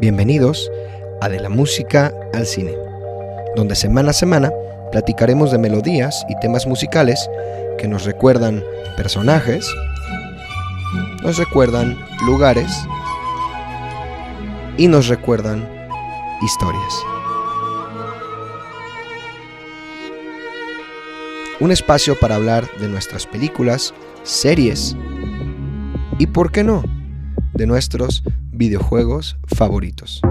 Bienvenidos a De la Música al Cine, donde semana a semana platicaremos de melodías y temas musicales que nos recuerdan personajes, nos recuerdan lugares y nos recuerdan historias. Un espacio para hablar de nuestras películas, series y, ¿por qué no?, de nuestros videojuegos favoritos.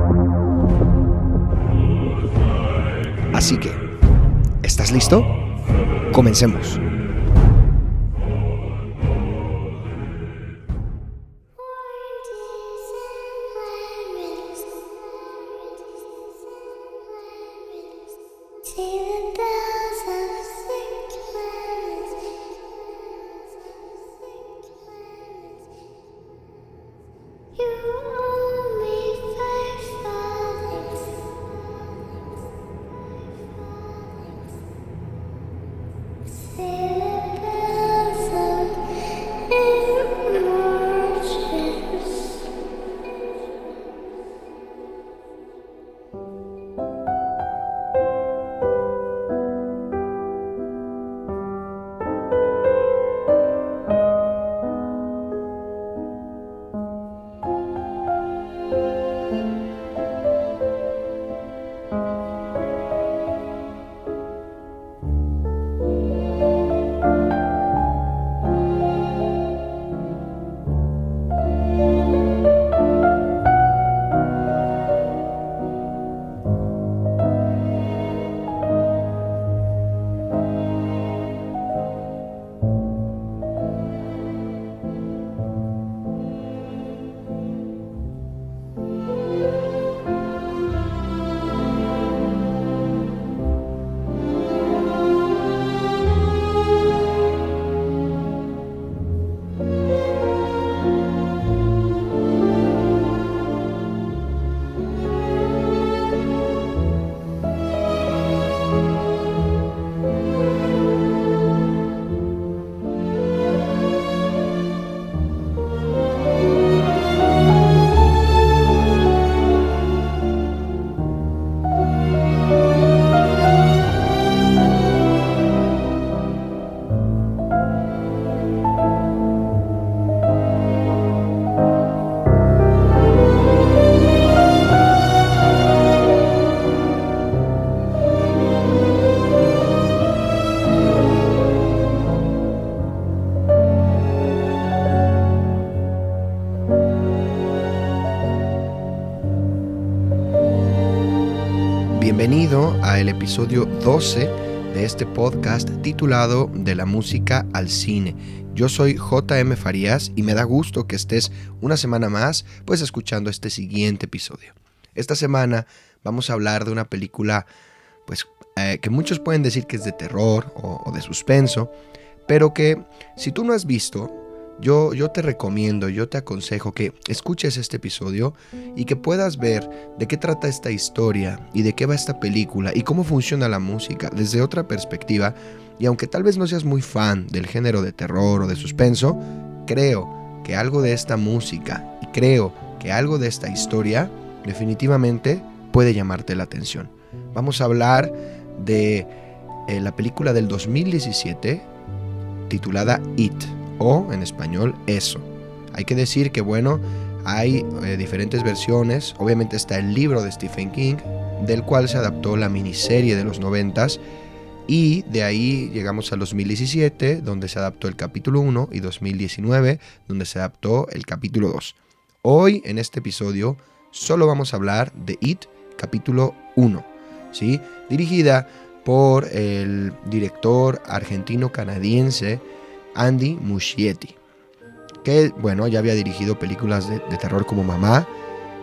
Así que, ¿estás listo? Comencemos. Bienvenido al episodio 12 de este podcast titulado De la Música al Cine. Yo soy J.M. Farías y me da gusto que estés una semana más pues escuchando este siguiente episodio. Esta semana vamos a hablar de una película pues que muchos pueden decir que es de terror o de suspenso, pero que si tú no has visto, yo te recomiendo, yo te aconsejo que escuches este episodio y que puedas ver de qué trata esta historia y de qué va esta película y cómo funciona la música desde otra perspectiva. Y aunque tal vez no seas muy fan del género de terror o de suspenso, creo que algo de esta música y creo que algo de esta historia definitivamente puede llamarte la atención. Vamos a hablar de la película del 2017 titulada It, o en español Eso. Hay que decir que hay diferentes versiones. Obviamente está el libro de Stephen King, del cual se adaptó la miniserie de los 90s, y de ahí llegamos al 2017, donde se adaptó el capítulo 1, y 2019, donde se adaptó el capítulo 2. Hoy, en este episodio, solo vamos a hablar de It, capítulo 1, ¿sí? Dirigida por el director argentino-canadiense Andy Muschietti, que ya había dirigido películas de terror como Mamá,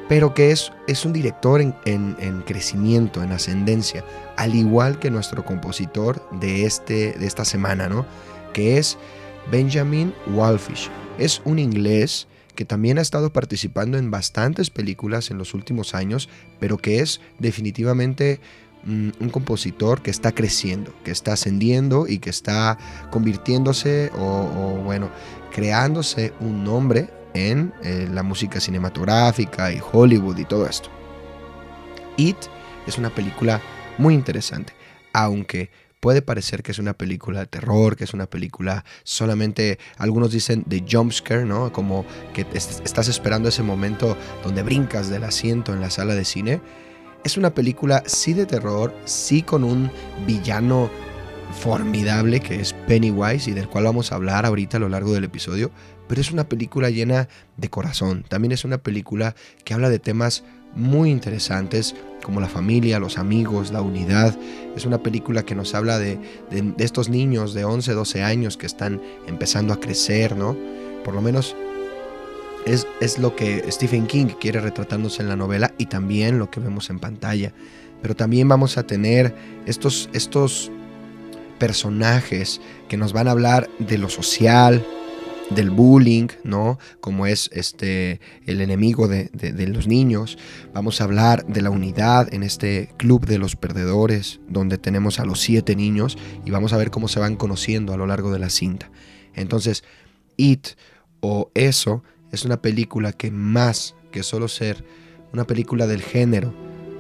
pero que es un director en crecimiento, en ascendencia, al igual que nuestro compositor de esta semana, ¿no?, que es Benjamin Wallfisch. Es un inglés que también ha estado participando en bastantes películas en los últimos años, pero que es definitivamente un compositor que está creciendo, que está ascendiendo y que está convirtiéndose creándose un nombre en la música cinematográfica y Hollywood y todo esto. It es una película muy interesante, aunque puede parecer que es una película de terror, que es una película solamente, algunos dicen de jumpscare, ¿no? Como que estás esperando ese momento donde brincas del asiento en la sala de cine. Es una película sí de terror, sí con un villano formidable que es Pennywise y del cual vamos a hablar ahorita a lo largo del episodio, pero es una película llena de corazón. También es una película que habla de temas muy interesantes como la familia, los amigos, la unidad. Es una película que nos habla de estos niños de 11, 12 años que están empezando a crecer, ¿no? Por lo menos es lo que Stephen King quiere retratarnos en la novela y también lo que vemos en pantalla. Pero también vamos a tener estos personajes que nos van a hablar de lo social, del bullying, ¿no? Como es el enemigo de los niños. Vamos a hablar de la unidad en este club de los perdedores, donde tenemos a los 7 niños y vamos a ver cómo se van conociendo a lo largo de la cinta. Entonces, It o Eso es una película que más que solo ser una película del género,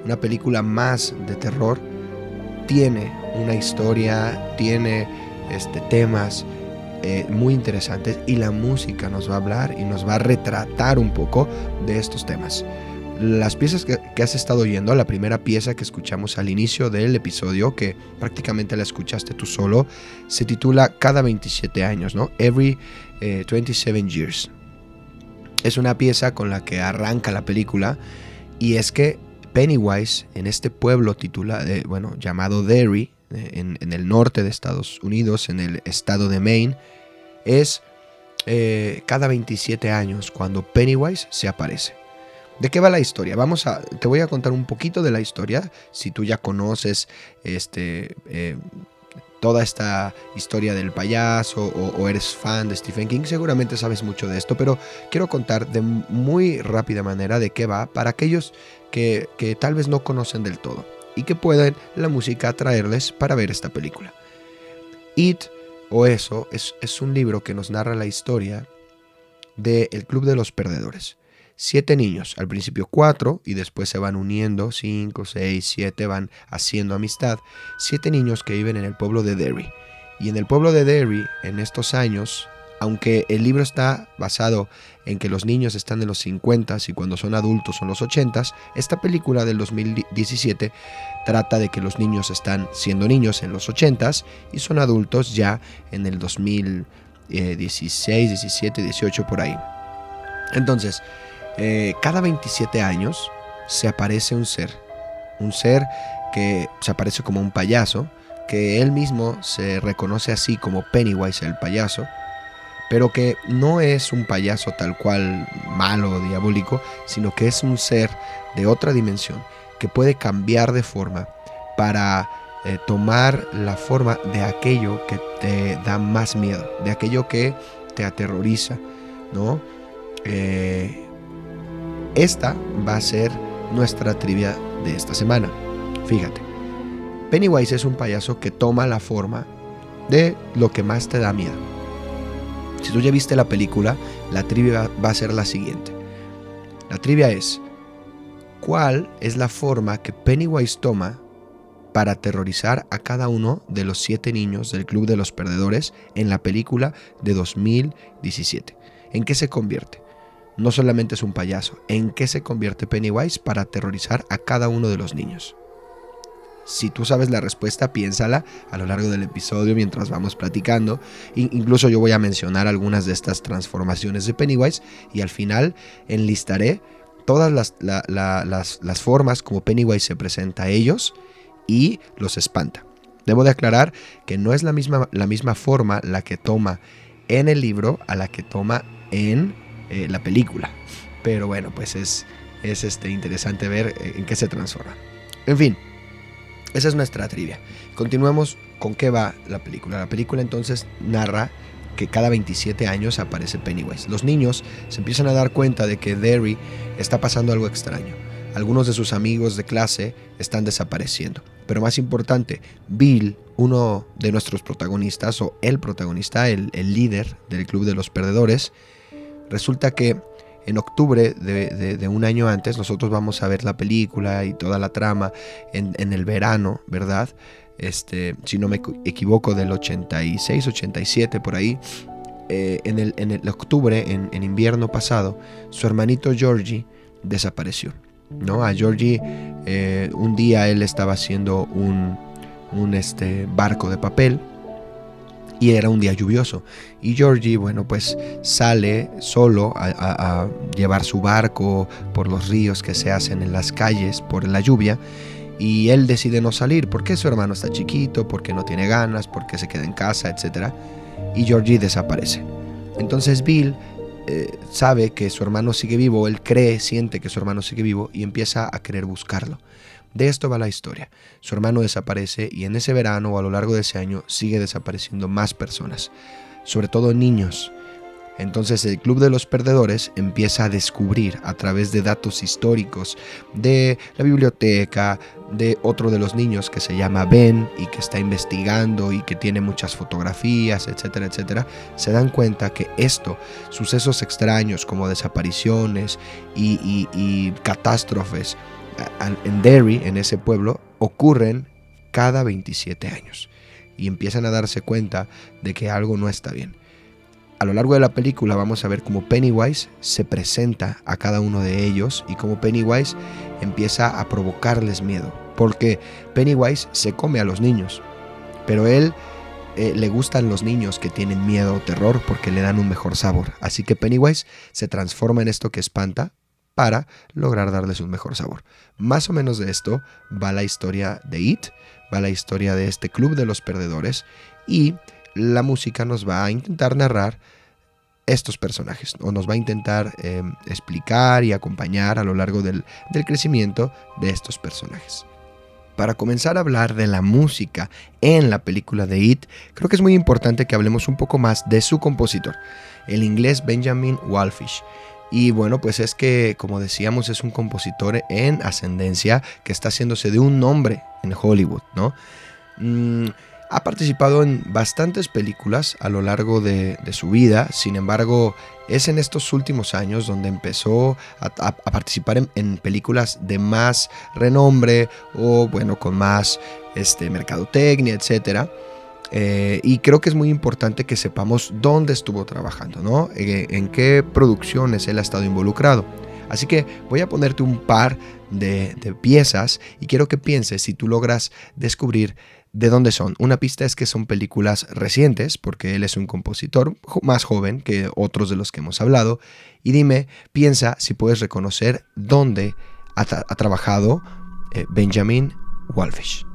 una película más de terror, tiene una historia, tiene temas muy interesantes y la música nos va a hablar y nos va a retratar un poco de estos temas. Las piezas que has estado oyendo, la primera pieza que escuchamos al inicio del episodio, que prácticamente la escuchaste tú solo, se titula Cada 27 años, ¿no? Every 27 years. Es una pieza con la que arranca la película y es que Pennywise en este pueblo llamado Derry, en el norte de Estados Unidos, en el estado de Maine, es cada 27 años cuando Pennywise se aparece. ¿De qué va la historia? Te voy a contar un poquito de la historia. Si tú ya conoces toda esta historia del payaso o eres fan de Stephen King, seguramente sabes mucho de esto, pero quiero contar de muy rápida manera de qué va para aquellos que tal vez no conocen del todo y que pueden la música atraerles para ver esta película. It o Eso es un libro que nos narra la historia del Club de los Perdedores. 7 niños, al principio 4 y después se van uniendo, 5, 6, 7, van haciendo amistad. 7 niños que viven en el pueblo de Derry. Y en el pueblo de Derry, en estos años, aunque el libro está basado en que los niños están en los 50s y cuando son adultos son los 80s, esta película del 2017 trata de que los niños están siendo niños en los 80s y son adultos ya en el 2016, 17, 18 por ahí. Entonces, cada 27 años se aparece un ser que se aparece como un payaso, que él mismo se reconoce así como Pennywise el payaso, pero que no es un payaso tal cual malo o diabólico, sino que es un ser de otra dimensión que puede cambiar de forma para tomar la forma de aquello que te da más miedo, de aquello que te aterroriza, ¿no? Esta va a ser nuestra trivia de esta semana. Fíjate, Pennywise es un payaso que toma la forma de lo que más te da miedo. Si tú ya viste la película, la trivia va a ser la siguiente. La trivia es: ¿cuál es la forma que Pennywise toma para aterrorizar a cada uno de los 7 niños del Club de los Perdedores en la película de 2017? ¿En qué se convierte? No solamente es un payaso, ¿en qué se convierte Pennywise para aterrorizar a cada uno de los niños? Si tú sabes la respuesta, piénsala a lo largo del episodio mientras vamos platicando. Incluso yo voy a mencionar algunas de estas transformaciones de Pennywise y al final enlistaré todas las formas como Pennywise se presenta a ellos y los espanta. Debo de aclarar que no es la misma forma la que toma en el libro a la que toma en la película. Pero bueno, pues es interesante ver en qué se transforma. En fin, esa es nuestra trivia. Continuemos con qué va la película. La película entonces narra que cada 27 años aparece Pennywise. Los niños se empiezan a dar cuenta de que Derry está pasando algo extraño. Algunos de sus amigos de clase están desapareciendo. Pero más importante, Bill, uno de nuestros protagonistas, o el protagonista, el líder del Club de los Perdedores, resulta que en octubre de un año antes, nosotros vamos a ver la película y toda la trama en el verano, ¿verdad? Si no me equivoco, del 86, 87, por ahí. En el octubre, en invierno pasado, su hermanito Georgie desapareció, ¿no? A Georgie, un día él estaba haciendo un barco de papel y era un día lluvioso, y Georgie, bueno, pues sale solo a llevar su barco por los ríos que se hacen en las calles por la lluvia, y él decide no salir porque su hermano está chiquito, porque no tiene ganas, porque se queda en casa, etc. Y Georgie desaparece. Entonces Bill sabe que su hermano sigue vivo, él siente que su hermano sigue vivo y empieza a querer buscarlo. De esto va la historia. Su hermano desaparece y en ese verano o a lo largo de ese año sigue desapareciendo más personas, sobre todo niños. Entonces el Club de los Perdedores empieza a descubrir a través de datos históricos de la biblioteca, de otro de los niños que se llama Ben y que está investigando y que tiene muchas fotografías, etcétera, etcétera. Se dan cuenta que sucesos extraños como desapariciones y catástrofes en Derry, en ese pueblo, ocurren cada 27 años y empiezan a darse cuenta de que algo no está bien. A lo largo de la película vamos a ver cómo Pennywise se presenta a cada uno de ellos y cómo Pennywise empieza a provocarles miedo, porque Pennywise se come a los niños, pero él le gustan los niños que tienen miedo o terror porque le dan un mejor sabor, así que Pennywise se transforma en esto que espanta para lograr darles un mejor sabor. Más o menos de esto va la historia de It, va la historia de este Club de los Perdedores, y la música nos va a intentar narrar estos personajes, o nos va a intentar explicar y acompañar a lo largo del crecimiento de estos personajes. Para comenzar a hablar de la música en la película de It, creo que es muy importante que hablemos un poco más de su compositor, el inglés Benjamin Wallfisch. Y bueno, pues es que, como decíamos, es un compositor en ascendencia que está haciéndose de un nombre en Hollywood, ¿no? Ha participado en bastantes películas a lo largo de su vida. Sin embargo, es en estos últimos años donde empezó a participar en películas de más renombre o, bueno, con más mercadotecnia, etc. Y creo que es muy importante que sepamos dónde estuvo trabajando, ¿no? En qué producciones él ha estado involucrado. Así que voy a ponerte un par de piezas y quiero que pienses si tú logras descubrir de dónde son. Una pista es que son películas recientes, porque él es un compositor más joven que otros de los que hemos hablado. Y piensa si puedes reconocer dónde ha trabajado Benjamin Wallfisch.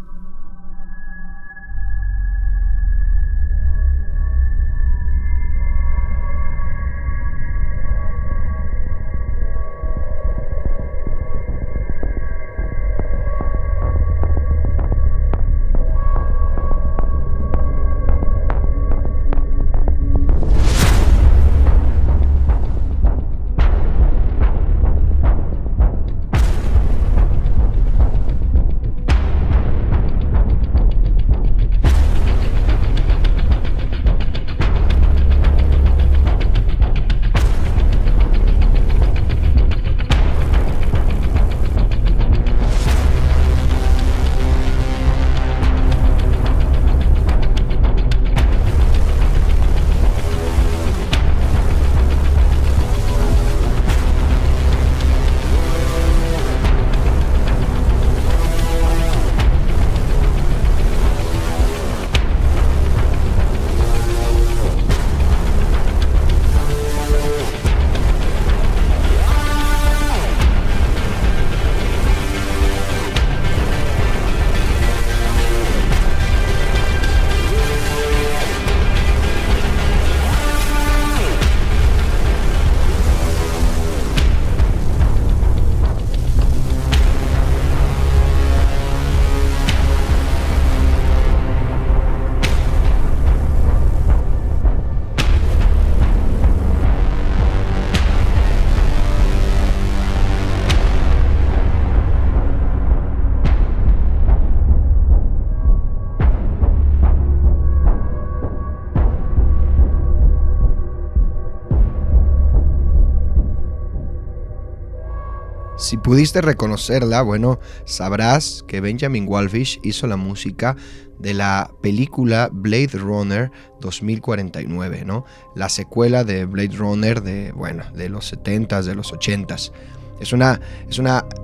Si pudiste reconocerla, bueno, sabrás que Benjamin Wallfisch hizo la música de la película Blade Runner 2049, ¿no? La secuela de Blade Runner de los 70s, de los 80s. Es una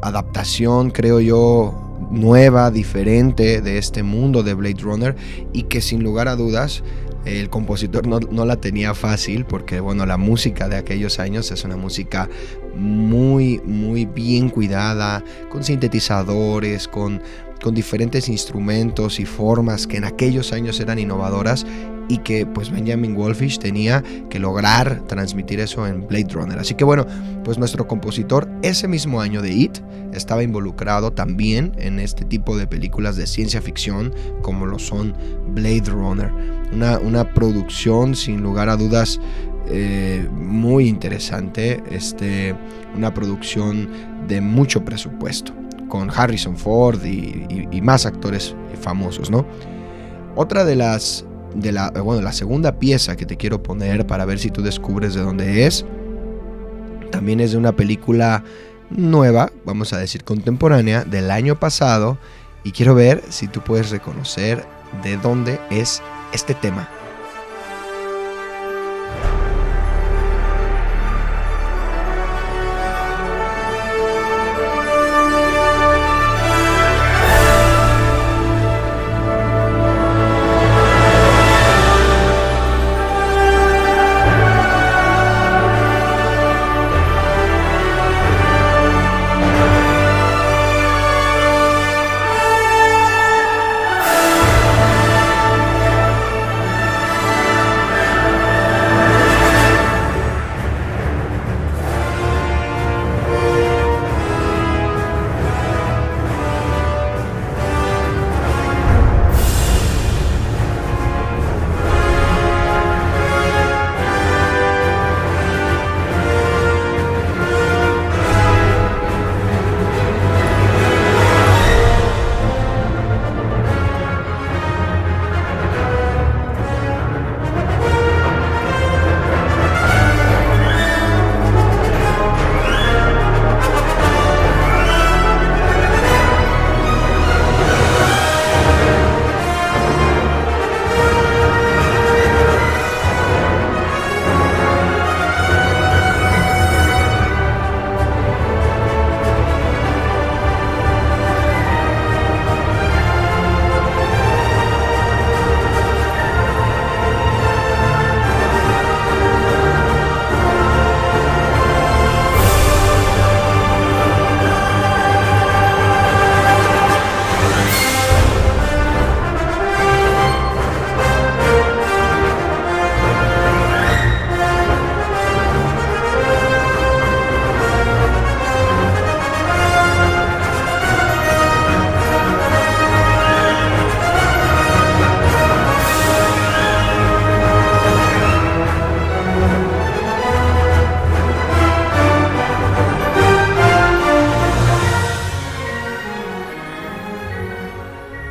adaptación, creo yo, nueva, diferente de este mundo de Blade Runner, y que sin lugar a dudas el compositor no la tenía fácil, porque bueno, la música de aquellos años es una música muy, muy bien cuidada, con sintetizadores, con diferentes instrumentos y formas que en aquellos años eran innovadoras, y que pues Benjamin Wallfisch tenía que lograr transmitir eso en Blade Runner. Así que bueno, pues nuestro compositor ese mismo año de It estaba involucrado también en este tipo de películas de ciencia ficción como lo son Blade Runner. Una producción sin lugar a dudas muy interesante, una producción de mucho presupuesto, con Harrison Ford y más actores famosos, ¿no? Otra de la segunda pieza que te quiero poner para ver si tú descubres de dónde es, también es de una película nueva, vamos a decir contemporánea, del año pasado, y quiero ver si tú puedes reconocer de dónde es este tema.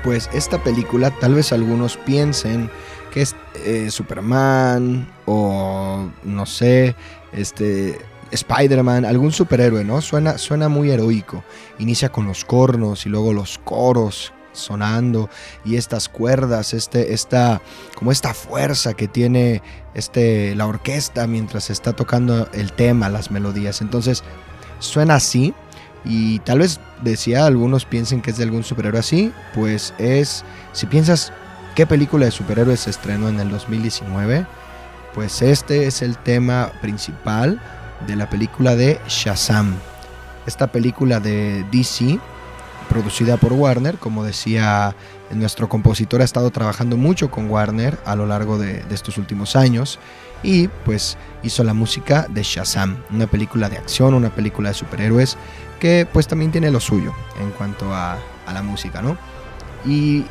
Pues esta película, tal vez algunos piensen que es Superman o no sé, Spider-Man, algún superhéroe, ¿no? Suena muy heroico. Inicia con los cornos y luego los coros sonando y estas cuerdas, como esta fuerza que tiene la orquesta mientras está tocando el tema, las melodías. Entonces suena así. Y tal vez algunos piensen que es de algún superhéroe así, pues si piensas qué película de superhéroes se estrenó en el 2019, pues este es el tema principal de la película de Shazam. Esta película de DC, producida por Warner, como decía, nuestro compositor ha estado trabajando mucho con Warner a lo largo de estos últimos años, y pues hizo la música de Shazam, una película de acción, una película de superhéroes que pues también tiene lo suyo en cuanto a la música, ¿no? Y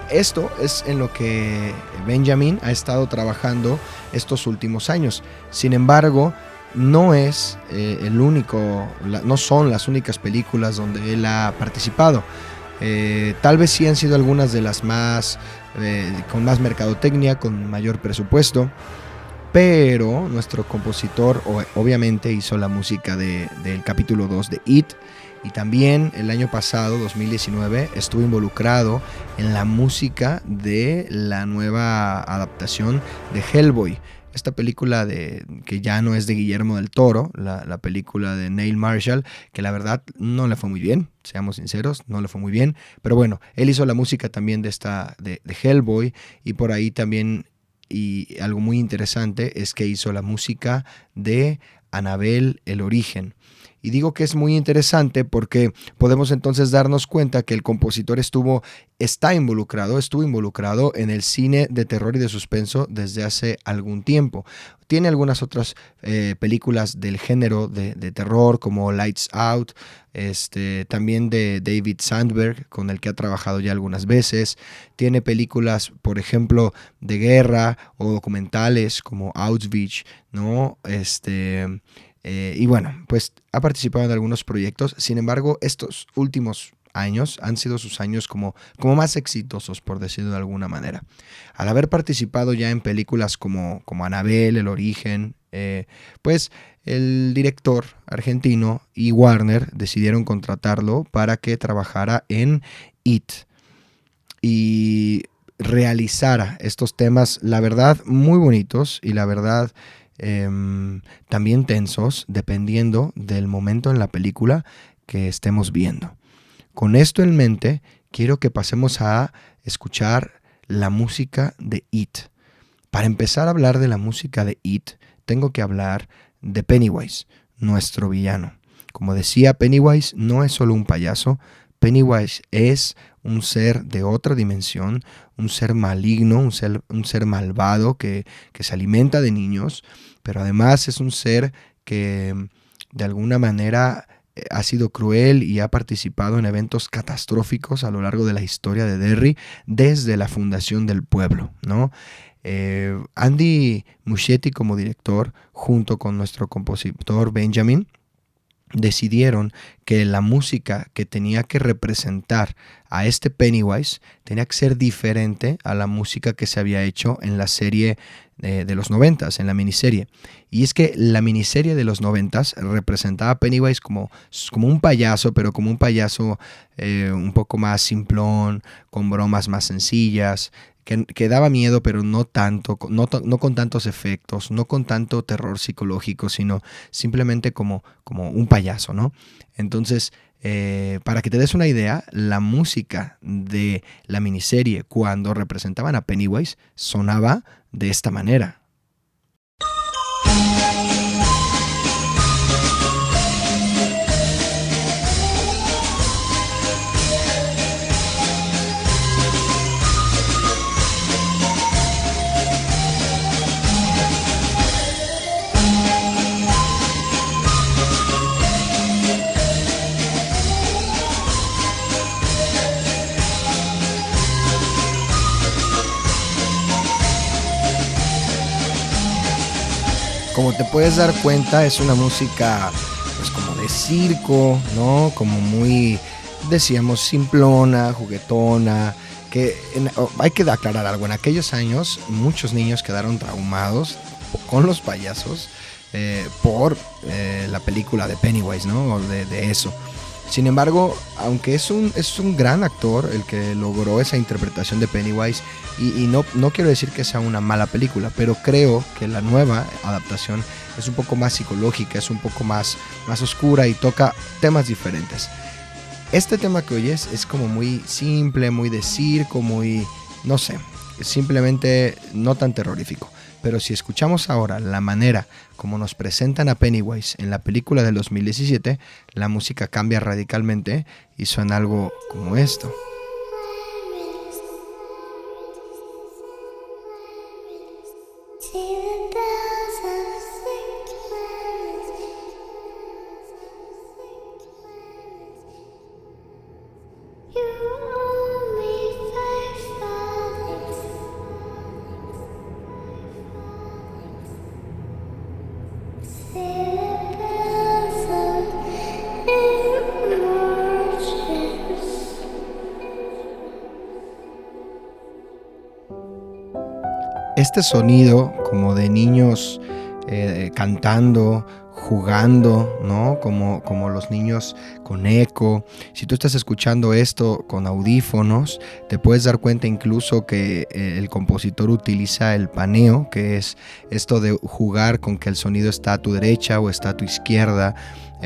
esto es en lo que Benjamin ha estado trabajando estos últimos años. Sin embargo, no es no son las únicas películas donde él ha participado. Tal vez sí han sido algunas de las más con más mercadotecnia, con mayor presupuesto, pero nuestro compositor obviamente hizo la música del capítulo 2 de It, Y también el año pasado, 2019, estuve involucrado en la música de la nueva adaptación de Hellboy. Esta película que ya no es de Guillermo del Toro, la película de Neil Marshall, que la verdad no le fue muy bien, seamos sinceros, no le fue muy bien. Pero bueno, él hizo la música también de Hellboy, y por ahí también, y algo muy interesante, es que hizo la música de Annabelle el origen. Y digo que es muy interesante porque podemos entonces darnos cuenta que el compositor estuvo involucrado en el cine de terror y de suspenso desde hace algún tiempo. Tiene algunas otras películas del género de terror, como Lights Out, también de David Sandberg, con el que ha trabajado ya algunas veces. Tiene películas, por ejemplo, de guerra o documentales como Auschwitz, ¿no? Y bueno, pues ha participado en algunos proyectos. Sin embargo, estos últimos años han sido sus años como más exitosos, por decirlo de alguna manera. Al haber participado ya en películas como Annabelle, El Origen, pues el director argentino y Warner decidieron contratarlo para que trabajara en It y realizara estos temas, la verdad, muy bonitos, y la verdad también tensos, dependiendo del momento en la película que estemos viendo. Con esto en mente, quiero que pasemos a escuchar la música de It. Para empezar a hablar de la música de It, tengo que hablar de Pennywise, nuestro villano. Como decía, Pennywise no es solo un payaso. Pennywise es un ser de otra dimensión, un ser maligno, un ser malvado que se alimenta de niños, pero además es un ser que de alguna manera ha sido cruel y ha participado en eventos catastróficos a lo largo de la historia de Derry desde la fundación del pueblo, ¿no? Andy Muschietti, como director, junto con nuestro compositor Benjamin, decidieron que la música que tenía que representar a este Pennywise tenía que ser diferente a la música que se había hecho en la serie de los 90s, en la miniserie. Y es que la miniserie de los 90s representaba a Pennywise como un payaso, pero como un payaso un poco más simplón, con bromas más sencillas, que daba miedo, pero no tanto, no con tantos efectos, no con tanto terror psicológico, sino simplemente como un payaso, ¿no? Entonces, para que te des una idea, la música de la miniserie cuando representaban a Pennywise sonaba de esta manera. Como te puedes dar cuenta, es una música pues como de circo, ¿no? Como muy, decíamos, simplona, juguetona, hay que aclarar algo. En aquellos años muchos niños quedaron traumados con los payasos por la película de Pennywise, ¿no? O de eso. Sin embargo, aunque es un gran actor el que logró esa interpretación de Pennywise, y no quiero decir que sea una mala película, pero creo que la nueva adaptación es un poco más psicológica, es un poco más oscura y toca temas diferentes. Este tema que oyes es como muy simple, muy de circo, muy, no sé, simplemente no tan terrorífico. Pero si escuchamos ahora la manera como nos presentan a Pennywise en la película del 2017, la música cambia radicalmente y suena algo como esto. Este sonido como de niños cantando, jugando, ¿no? Como los niños con eco. Si tú estás escuchando esto con audífonos, te puedes dar cuenta incluso que el compositor utiliza el paneo, que es esto de jugar con que el sonido está a tu derecha o está a tu izquierda,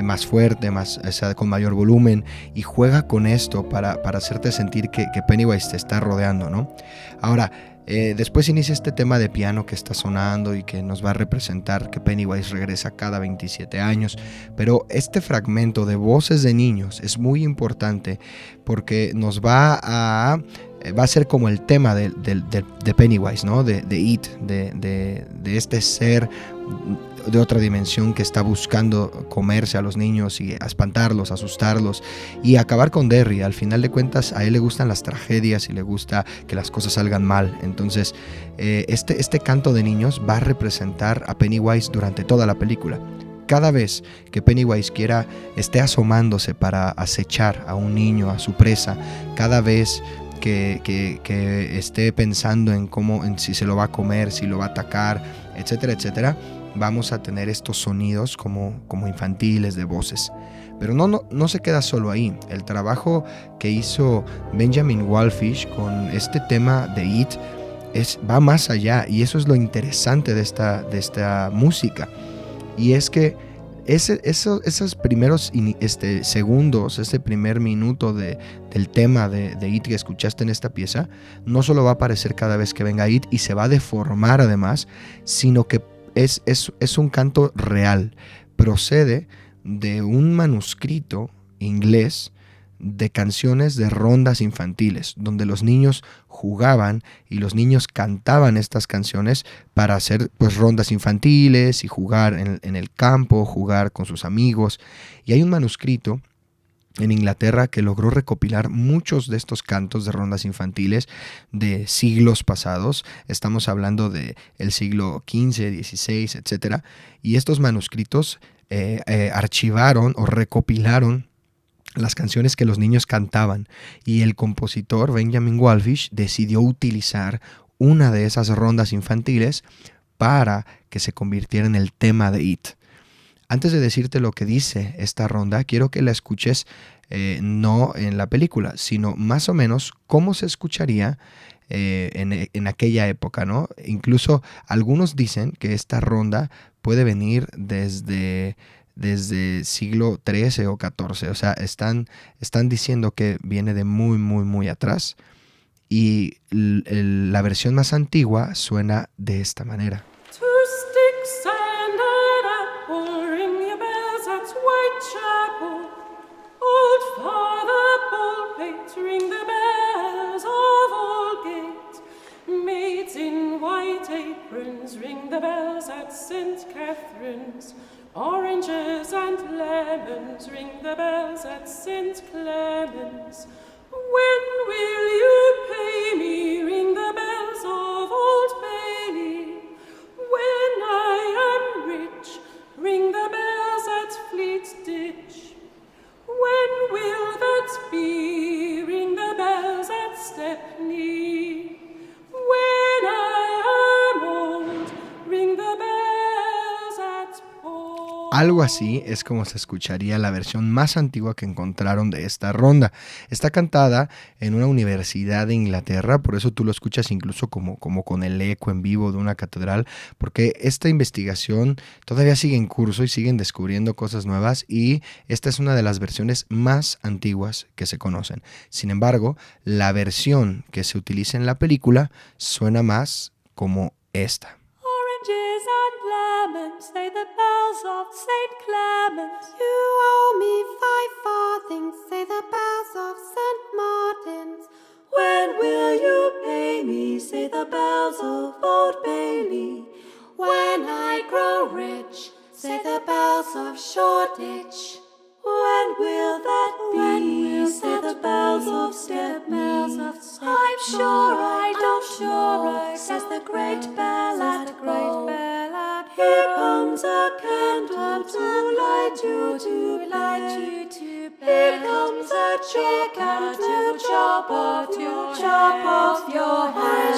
más fuerte, o sea, con mayor volumen, y juega con esto para hacerte sentir que Pennywise te está rodeando, ¿no? Ahora, después inicia este tema de piano que está sonando y que nos va a representar que Pennywise regresa cada 27 años, pero este fragmento de voces de niños es muy importante porque nos va a ser como el tema de Pennywise, ¿no? De It, de este ser de otra dimensión que está buscando comerse a los niños y espantarlos, asustarlos y acabar con Derry. Al final de cuentas, a él le gustan las tragedias y le gusta que las cosas salgan mal. Entonces, este canto de niños va a representar a Pennywise durante toda la película. Cada vez que Pennywise esté asomándose para acechar a un niño, a su presa, cada vez que esté pensando en si se lo va a comer, si lo va a atacar, etcétera, etcétera, vamos a tener estos sonidos como infantiles de voces. Pero no se queda solo ahí. El trabajo que hizo Benjamin Wallfisch con este tema de It va más allá, y eso es lo interesante de esta música. Y es que esos primeros segundos, ese primer minuto del tema de It que escuchaste en esta pieza, no solo va a aparecer cada vez que venga It y se va a deformar además, sino que es un canto real. Procede de un manuscrito inglés de canciones de rondas infantiles, donde los niños jugaban y los niños cantaban estas canciones para hacer pues rondas infantiles y jugar en el campo, jugar con sus amigos. Y hay un manuscrito en Inglaterra que logró recopilar muchos de estos cantos de rondas infantiles de siglos pasados. Estamos hablando del siglo XV, XVI, etc. Y estos manuscritos archivaron o recopilaron las canciones que los niños cantaban, y el compositor Benjamin Wallfisch decidió utilizar una de esas rondas infantiles para que se convirtiera en el tema de It. Antes de decirte lo que dice esta ronda, quiero que la escuches no en la película, sino más o menos cómo se escucharía en aquella época, ¿no? Incluso algunos dicen que esta ronda puede venir desde siglo XIII o XIV, o sea, están diciendo que viene de muy, muy, muy atrás, y la versión más antigua suena de esta manera. Ring the bells at St. Catherine's. Oranges and lemons, ring the bells at St. Clement's. When will you pay me? Ring the bells of Old Bailey. When I am rich, ring the bells at Fleet Ditch. When will that be? Ring the bells at Stepney. When I am old, ring the bells at Port. Algo así es como se escucharía la versión más antigua que encontraron de esta ronda. Está cantada en una universidad de Inglaterra, por eso tú lo escuchas incluso como con el eco en vivo de una catedral, porque esta investigación todavía sigue en curso y siguen descubriendo cosas nuevas, y esta es una de las versiones más antiguas que se conocen. Sin embargo, la versión que se utiliza en la película suena más como esta. Oranges and lemons, say the bells of St. Clement's. You owe me 5 farthings, say the bells of St. Martin's. When will you pay me, say the bells of Old Bailey. When I grow rich, say the bells of Shoreditch. When will that be, say the bells of Stepney. I'm sure I don't know, says the great bell at home. Here comes a candle to light you to bed. Here comes a chicken to chop off your head.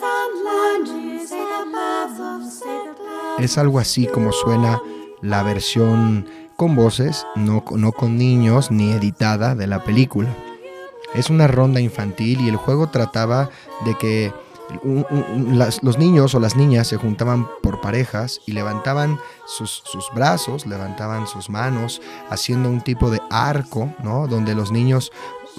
And lunges, say the bells of St. Clement's. Es algo así como suena la versión con voces, no con niños ni editada de la película. Es una ronda infantil y el juego trataba de que los niños o las niñas se juntaban por parejas y levantaban sus brazos, levantaban sus manos, haciendo un tipo de arco, ¿no? Donde los niños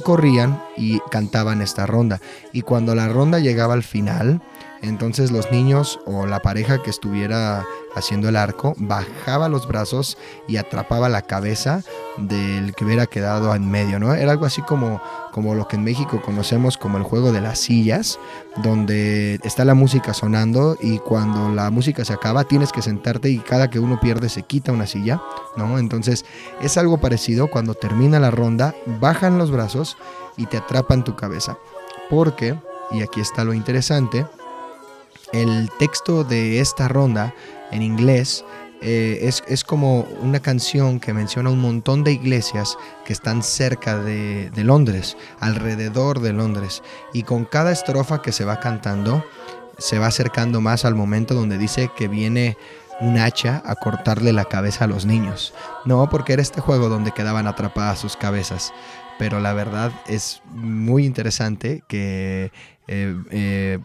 corrían y cantaban esta ronda. Y cuando la ronda llegaba al final, entonces los niños o la pareja que estuviera haciendo el arco bajaba los brazos y atrapaba la cabeza del que hubiera quedado en medio, ¿no? Era algo así como lo que en México conocemos como el juego de las sillas, donde está la música sonando y cuando la música se acaba tienes que sentarte y cada que uno pierde se quita una silla, ¿no? Entonces es algo parecido. Cuando termina la ronda bajan los brazos y te atrapan tu cabeza, porque, y aquí está lo interesante, el texto de esta ronda en inglés es como una canción que menciona un montón de iglesias que están cerca de Londres, alrededor de Londres, y con cada estrofa que se va cantando se va acercando más al momento donde dice que viene un hacha a cortarle la cabeza a los niños. No, porque era este juego donde quedaban atrapadas sus cabezas. Pero la verdad es muy interesante que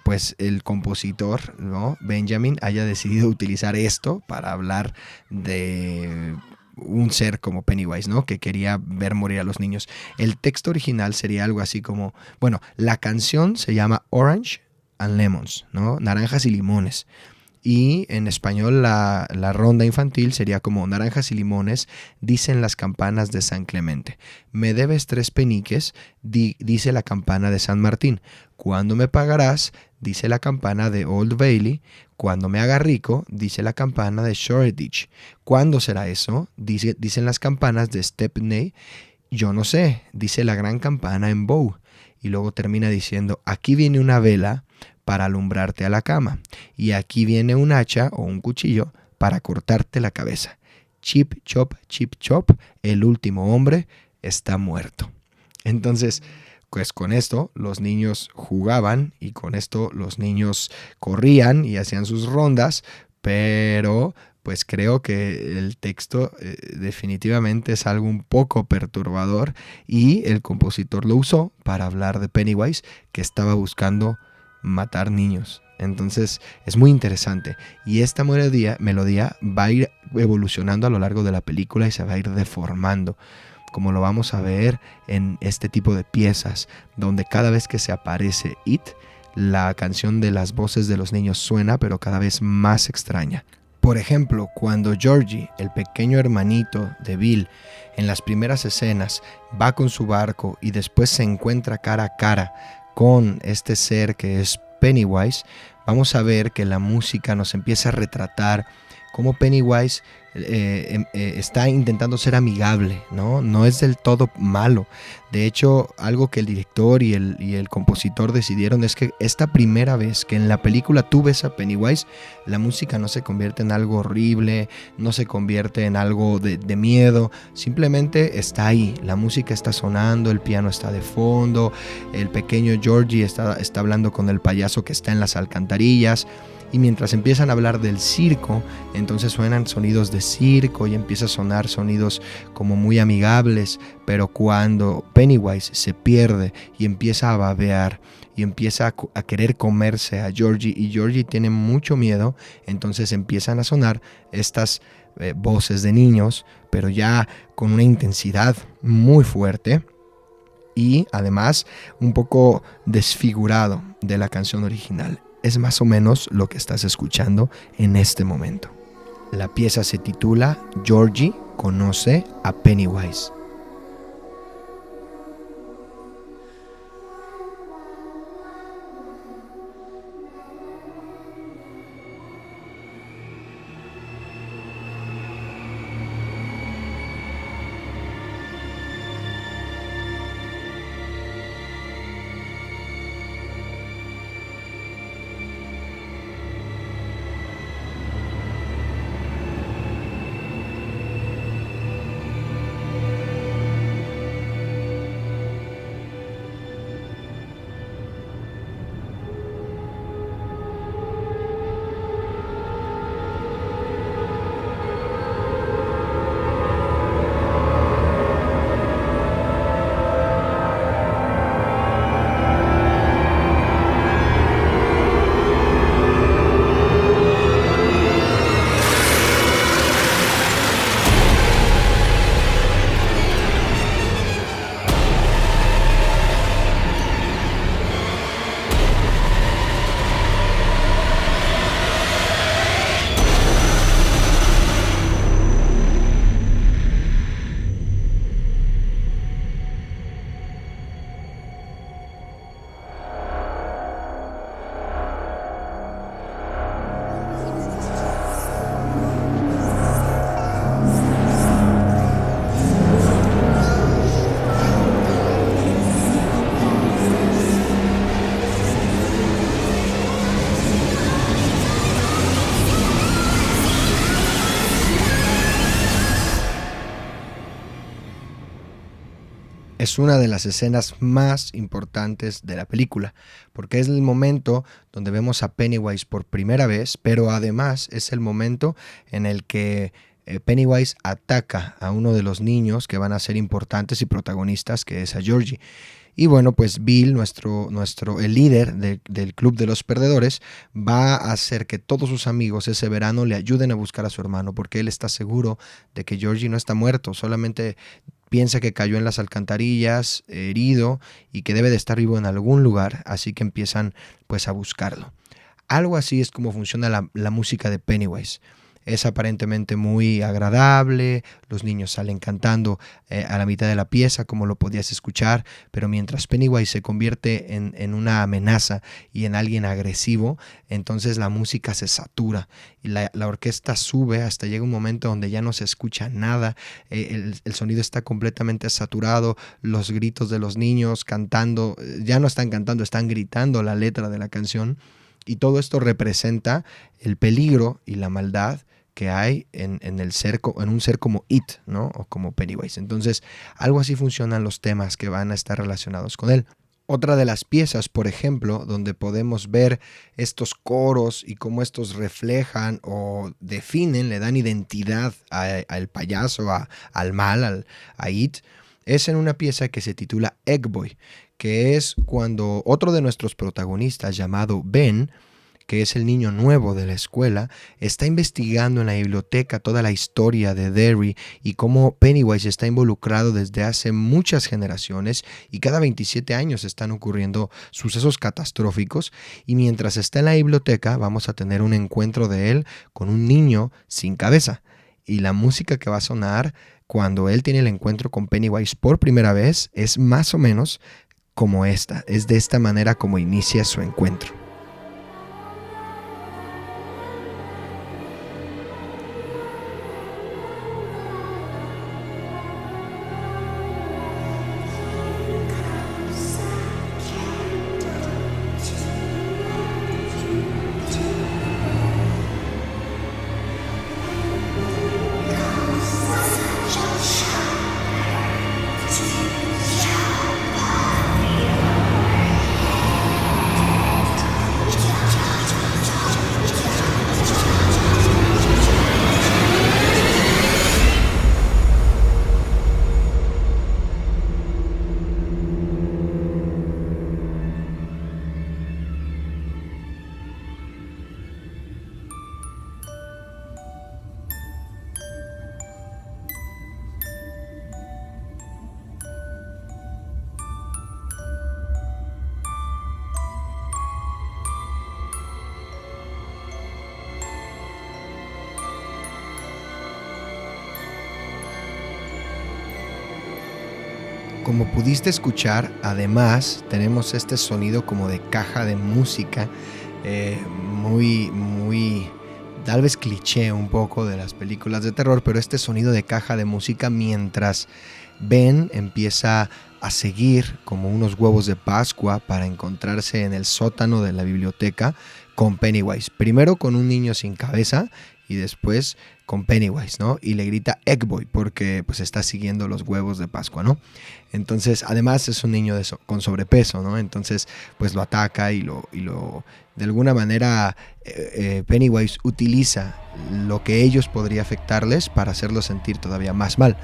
pues el compositor, ¿no?, Benjamin, haya decidido utilizar esto para hablar de un ser como Pennywise, ¿no?, que quería ver morir a los niños. El texto original sería algo así como, bueno, la canción se llama Orange and Lemons, ¿no?, naranjas y limones. Y en español la ronda infantil sería como naranjas y limones, dicen las campanas de San Clemente. Me debes 3 peniques, dice la campana de San Martín. ¿Cuándo me pagarás? Dice la campana de Old Bailey. Cuando me haga rico, dice la campana de Shoreditch. ¿Cuándo será eso? Dicen las campanas de Stepney. Yo no sé, dice la gran campana en Bow. Y luego termina diciendo, aquí viene una vela para alumbrarte a la cama, y aquí viene un hacha o un cuchillo para cortarte la cabeza. Chip, chop, el último hombre está muerto. Entonces, pues con esto los niños jugaban y con esto los niños corrían y hacían sus rondas, pero pues creo que el texto definitivamente es algo un poco perturbador y el compositor lo usó para hablar de Pennywise, que estaba buscando matar niños. Entonces es muy interesante y esta melodía va a ir evolucionando a lo largo de la película y se va a ir deformando, como lo vamos a ver en este tipo de piezas donde cada vez que se aparece It, la canción de las voces de los niños suena, pero cada vez más extraña. Por ejemplo, cuando Georgie, el pequeño hermanito de Bill, en las primeras escenas va con su barco y después se encuentra cara a cara con este ser que es Pennywise, vamos a ver que la música nos empieza a retratar cómo Pennywise está intentando ser amigable, ¿no? No es del todo malo. De hecho, algo que el director y el compositor decidieron es que esta primera vez que en la película tú ves a Pennywise, la música no se convierte en algo horrible, no se convierte en algo de miedo, simplemente está ahí, la música está sonando, el piano está de fondo, el pequeño Georgie está hablando con el payaso que está en las alcantarillas. Y mientras empiezan a hablar del circo, entonces suenan sonidos de circo y empieza a sonar sonidos como muy amigables, pero cuando Pennywise se pierde y empieza a babear y empieza a querer comerse a Georgie y Georgie tiene mucho miedo, entonces empiezan a sonar estas voces de niños, pero ya con una intensidad muy fuerte y además un poco desfigurado de la canción original. Es más o menos lo que estás escuchando en este momento. La pieza se titula Georgie conoce a Pennywise. es una de las escenas más importantes de la película, porque es el momento donde vemos a Pennywise por primera vez, pero además es el momento en el que Pennywise ataca a uno de los niños que van a ser importantes y protagonistas, que es a Georgie. Y bueno, pues Bill, el líder del Club de los Perdedores, va a hacer que todos sus amigos ese verano le ayuden a buscar a su hermano, porque él está seguro de que Georgie no está muerto, solamente piensa que cayó en las alcantarillas, herido, y que debe de estar vivo en algún lugar, así que empiezan pues a buscarlo. Algo así es como funciona la música de Pennywise. Es aparentemente muy agradable, los niños salen cantando a la mitad de la pieza, como lo podías escuchar, pero mientras Pennywise se convierte en una amenaza y en alguien agresivo, entonces la música se satura y la orquesta sube hasta llega un momento donde ya no se escucha nada, el sonido está completamente saturado, los gritos de los niños cantando, ya no están cantando, están gritando la letra de la canción, y todo esto representa el peligro y la maldad que hay en un ser como It, ¿no? O como Pennywise. Entonces, algo así funcionan los temas que van a estar relacionados con él. Otra de las piezas, por ejemplo, donde podemos ver estos coros y cómo estos reflejan o definen, le dan identidad al payaso, al mal, a It, es en una pieza que se titula Egg Boy, que es cuando otro de nuestros protagonistas, llamado Ben, que es el niño nuevo de la escuela, está investigando en la biblioteca toda la historia de Derry y cómo Pennywise está involucrado desde hace muchas generaciones, y cada 27 años están ocurriendo sucesos catastróficos, y mientras está en la biblioteca vamos a tener un encuentro de él con un niño sin cabeza, y la música que va a sonar cuando él tiene el encuentro con Pennywise por primera vez es más o menos como esta, es de esta manera como inicia su encuentro. Como pudiste escuchar, además tenemos este sonido como de caja de música, muy, tal vez cliché un poco de las películas de terror, pero este sonido de caja de música mientras Ben empieza a seguir como unos huevos de Pascua para encontrarse en el sótano de la biblioteca con Pennywise. Primero con un niño sin cabeza y después con Pennywise, ¿no? Y le grita Egg Boy porque pues está siguiendo los huevos de Pascua, ¿no? Entonces, además es un niño con sobrepeso, ¿no? Entonces, pues lo ataca y lo de alguna manera Pennywise utiliza lo que ellos podría afectarles para hacerlos sentir todavía más mal.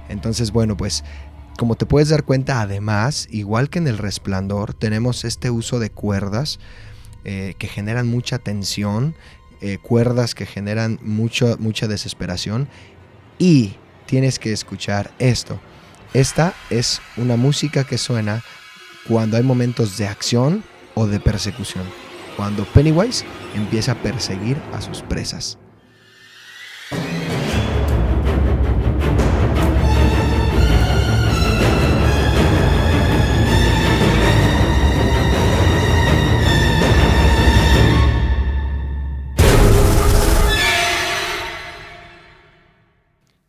Entonces, bueno, pues como te puedes dar cuenta, además, igual que en El Resplandor, tenemos este uso de cuerdas que generan mucha tensión, cuerdas que generan mucha desesperación, y tienes que escuchar esto. Esta es una música que suena cuando hay momentos de acción o de persecución, cuando Pennywise empieza a perseguir a sus presas.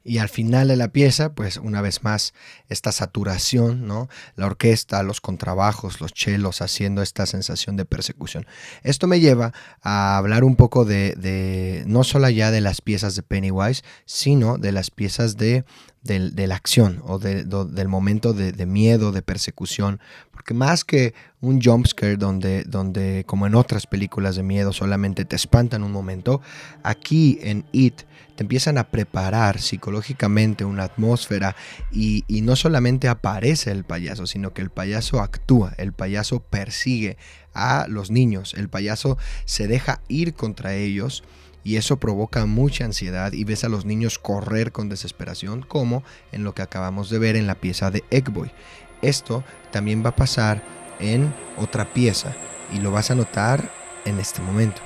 Y al final de la pieza, pues una vez más, esta saturación, ¿no? La orquesta, los contrabajos, los chelos haciendo esta sensación de persecución. Esto me lleva a hablar un poco de no solo ya de las piezas de Pennywise, sino de las piezas de de la acción o del momento de miedo, de persecución, porque más que un jumpscare donde como en otras películas de miedo solamente te espantan un momento, aquí en It te empiezan a preparar psicológicamente una atmósfera y no solamente aparece el payaso, sino que el payaso actúa, el payaso persigue a los niños, el payaso se deja ir contra ellos. Y eso provoca mucha ansiedad y ves a los niños correr con desesperación, como en lo que acabamos de ver en la pieza de Eggboy. Esto también va a pasar en otra pieza y lo vas a notar en este momento.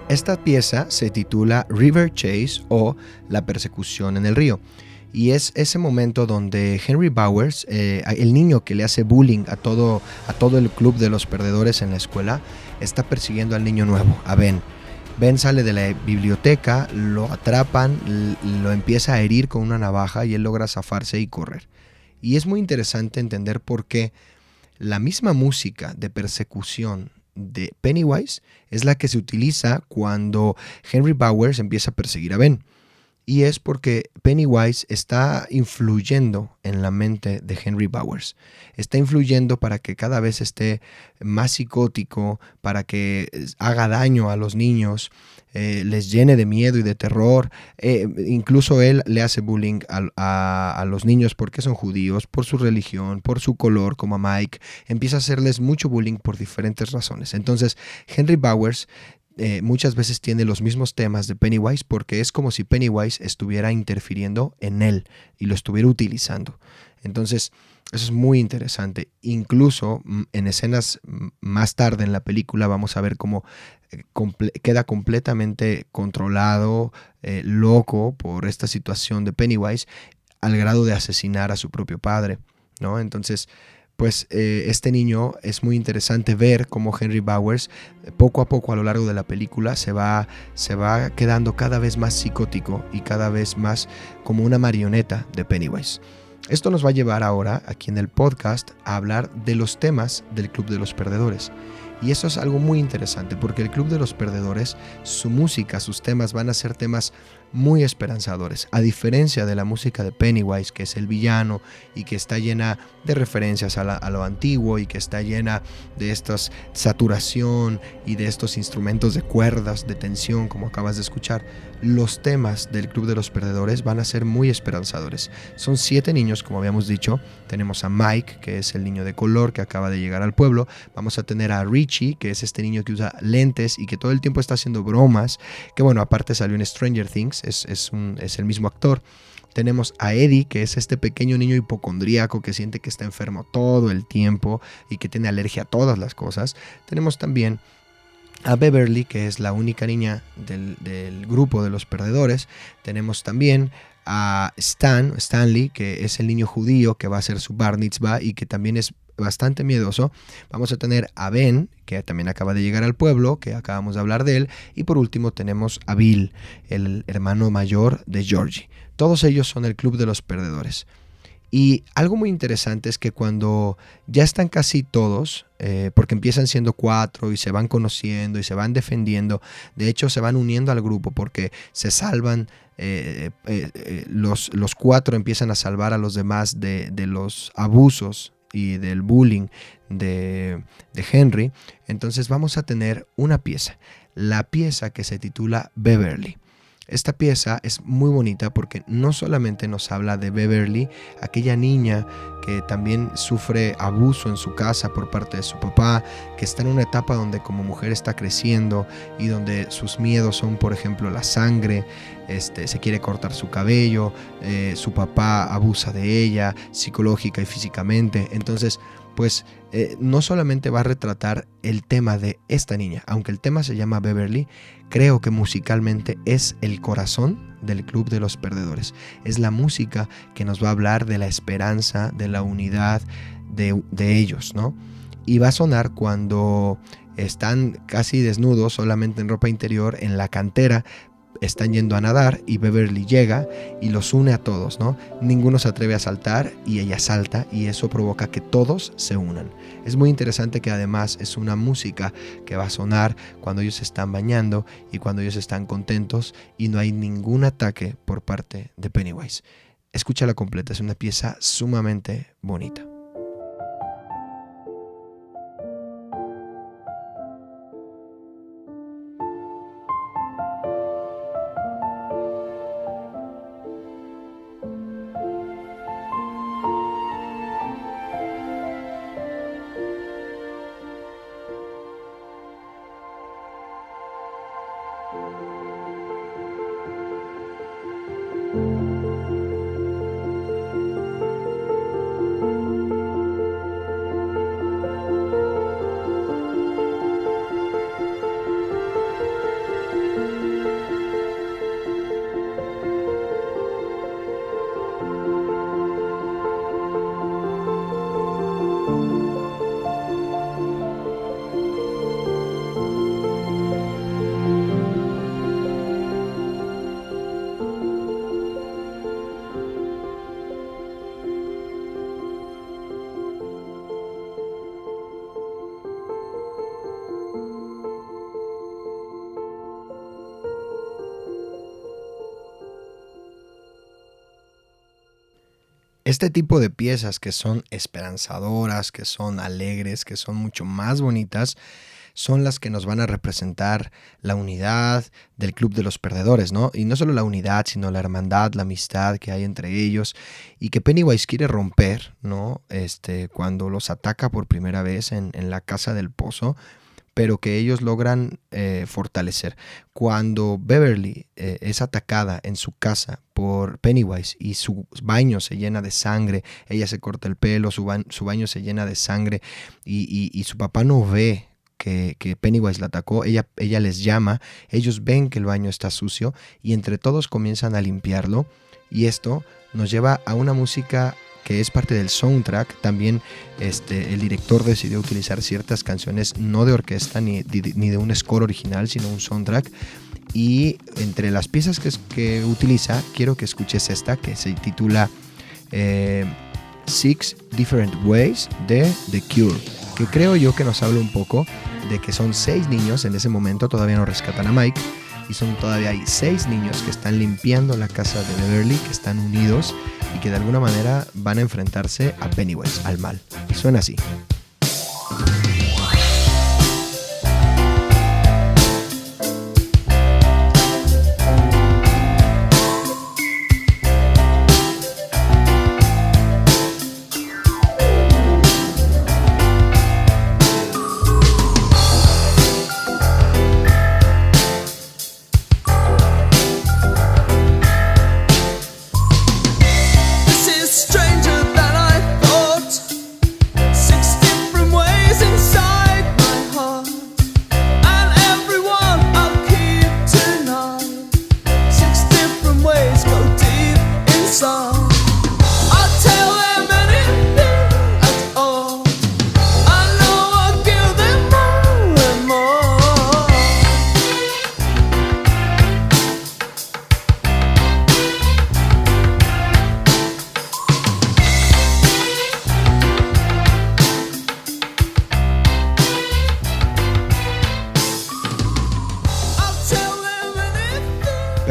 Esta pieza se titula River Chase o La persecución en el río. Y es ese momento donde Henry Bowers, el niño que le hace bullying a todo el club de los perdedores en la escuela, está persiguiendo al niño nuevo, a Ben. Ben sale de la biblioteca, lo atrapan, lo empieza a herir con una navaja y él logra zafarse y correr. Y es muy interesante entender por qué la misma música de persecución de Pennywise es la que se utiliza cuando Henry Bowers empieza a perseguir a Ben. Y es porque Pennywise está influyendo en la mente de Henry Bowers. Está influyendo para que cada vez esté más psicótico, para que haga daño a los niños, les llene de miedo y de terror. Incluso él le hace bullying a los niños porque son judíos, por su religión, por su color, como a Mike. Empieza a hacerles mucho bullying por diferentes razones. Entonces, Henry Bowers muchas veces tiene los mismos temas de Pennywise porque es como si Pennywise estuviera interfiriendo en él y lo estuviera utilizando. Entonces, eso es muy interesante. Incluso en escenas más tarde en la película vamos a ver cómo queda completamente controlado, loco por esta situación de Pennywise, al grado de asesinar a su propio padre, ¿no? Entonces, pues este niño es muy interesante ver cómo Henry Bowers poco a poco a lo largo de la película se va quedando cada vez más psicótico y cada vez más como una marioneta de Pennywise. Esto nos va a llevar ahora aquí en el podcast a hablar de los temas del Club de los Perdedores. Y eso es algo muy interesante porque el Club de los Perdedores, su música, sus temas van a ser temas muy esperanzadores, a diferencia de la música de Pennywise, que es el villano y que está llena de referencias a lo antiguo y que está llena de esta saturación y de estos instrumentos de cuerdas, de tensión, como acabas de escuchar. Los temas del Club de los Perdedores van a ser muy esperanzadores. Son 7 niños, como habíamos dicho. Tenemos a Mike, que es el niño de color que acaba de llegar al pueblo. Vamos a tener a Richie, que es este niño que usa lentes y que todo el tiempo está haciendo bromas, que bueno, aparte salió en Stranger Things, es el mismo actor. Tenemos a Eddie, que es este pequeño niño hipocondríaco que siente que está enfermo todo el tiempo y que tiene alergia a todas las cosas. Tenemos también a Beverly, que es la única niña del grupo de los perdedores. Tenemos también a Stanley, que es el niño judío que va a hacer su bar mitzvah y que también es bastante miedoso. Vamos a tener a Ben, que también acaba de llegar al pueblo, que acabamos de hablar de él. Y por último tenemos a Bill, el hermano mayor de Georgie. Todos ellos son el Club de los Perdedores. Y algo muy interesante es que cuando ya están casi todos, porque empiezan siendo 4 y se van conociendo y se van defendiendo, de hecho se van uniendo al grupo porque se salvan, los 4 empiezan a salvar a los demás de los abusos y del bullying de Henry. Entonces vamos a tener una pieza, la pieza que se titula Beverly. Esta pieza es muy bonita porque no solamente nos habla de Beverly, aquella niña que también sufre abuso en su casa por parte de su papá, que está en una etapa donde como mujer está creciendo y donde sus miedos son, por ejemplo, la sangre, se quiere cortar su cabello, su papá abusa de ella psicológica y físicamente. Entonces, pues no solamente va a retratar el tema de esta niña, aunque el tema se llama Beverly, creo que musicalmente es el corazón del Club de los Perdedores. Es la música que nos va a hablar de la esperanza, de la unidad de ellos, ¿no? Y va a sonar cuando están casi desnudos, solamente en ropa interior, en la cantera. Están yendo a nadar y Beverly llega y los une a todos, ¿no? Ninguno se atreve a saltar y ella salta y eso provoca que todos se unan. Es muy interesante que además es una música que va a sonar cuando ellos se están bañando y cuando ellos están contentos y no hay ningún ataque por parte de Pennywise. Escúchala completa, es una pieza sumamente bonita. Este tipo de piezas que son esperanzadoras, que son alegres, que son mucho más bonitas, son las que nos van a representar la unidad del Club de los Perdedores, ¿no? Y no solo la unidad, sino la hermandad, la amistad que hay entre ellos y que Pennywise quiere romper, ¿no? Cuando los ataca por primera vez en la casa del pozo, pero que ellos logran fortalecer. Cuando Beverly es atacada en su casa por Pennywise y su baño se llena de sangre, ella se corta el pelo, su baño se llena de sangre y su papá no ve que Pennywise la atacó, ella les llama, ellos ven que el baño está sucio y entre todos comienzan a limpiarlo y esto nos lleva a una música que es parte del soundtrack. También el director decidió utilizar ciertas canciones no de orquesta ni de un score original, sino un soundtrack. Y entre las piezas que utiliza, quiero que escuches esta que se titula Six Different Ways de The Cure, que creo yo que nos habla un poco de que son 6 niños en ese momento, todavía no rescatan a Mike, y todavía hay 6 niños que están limpiando la casa de Beverly, que están unidos y que de alguna manera van a enfrentarse a Pennywise, al mal. Y suena así. Stranger than I thought. 6 different ways in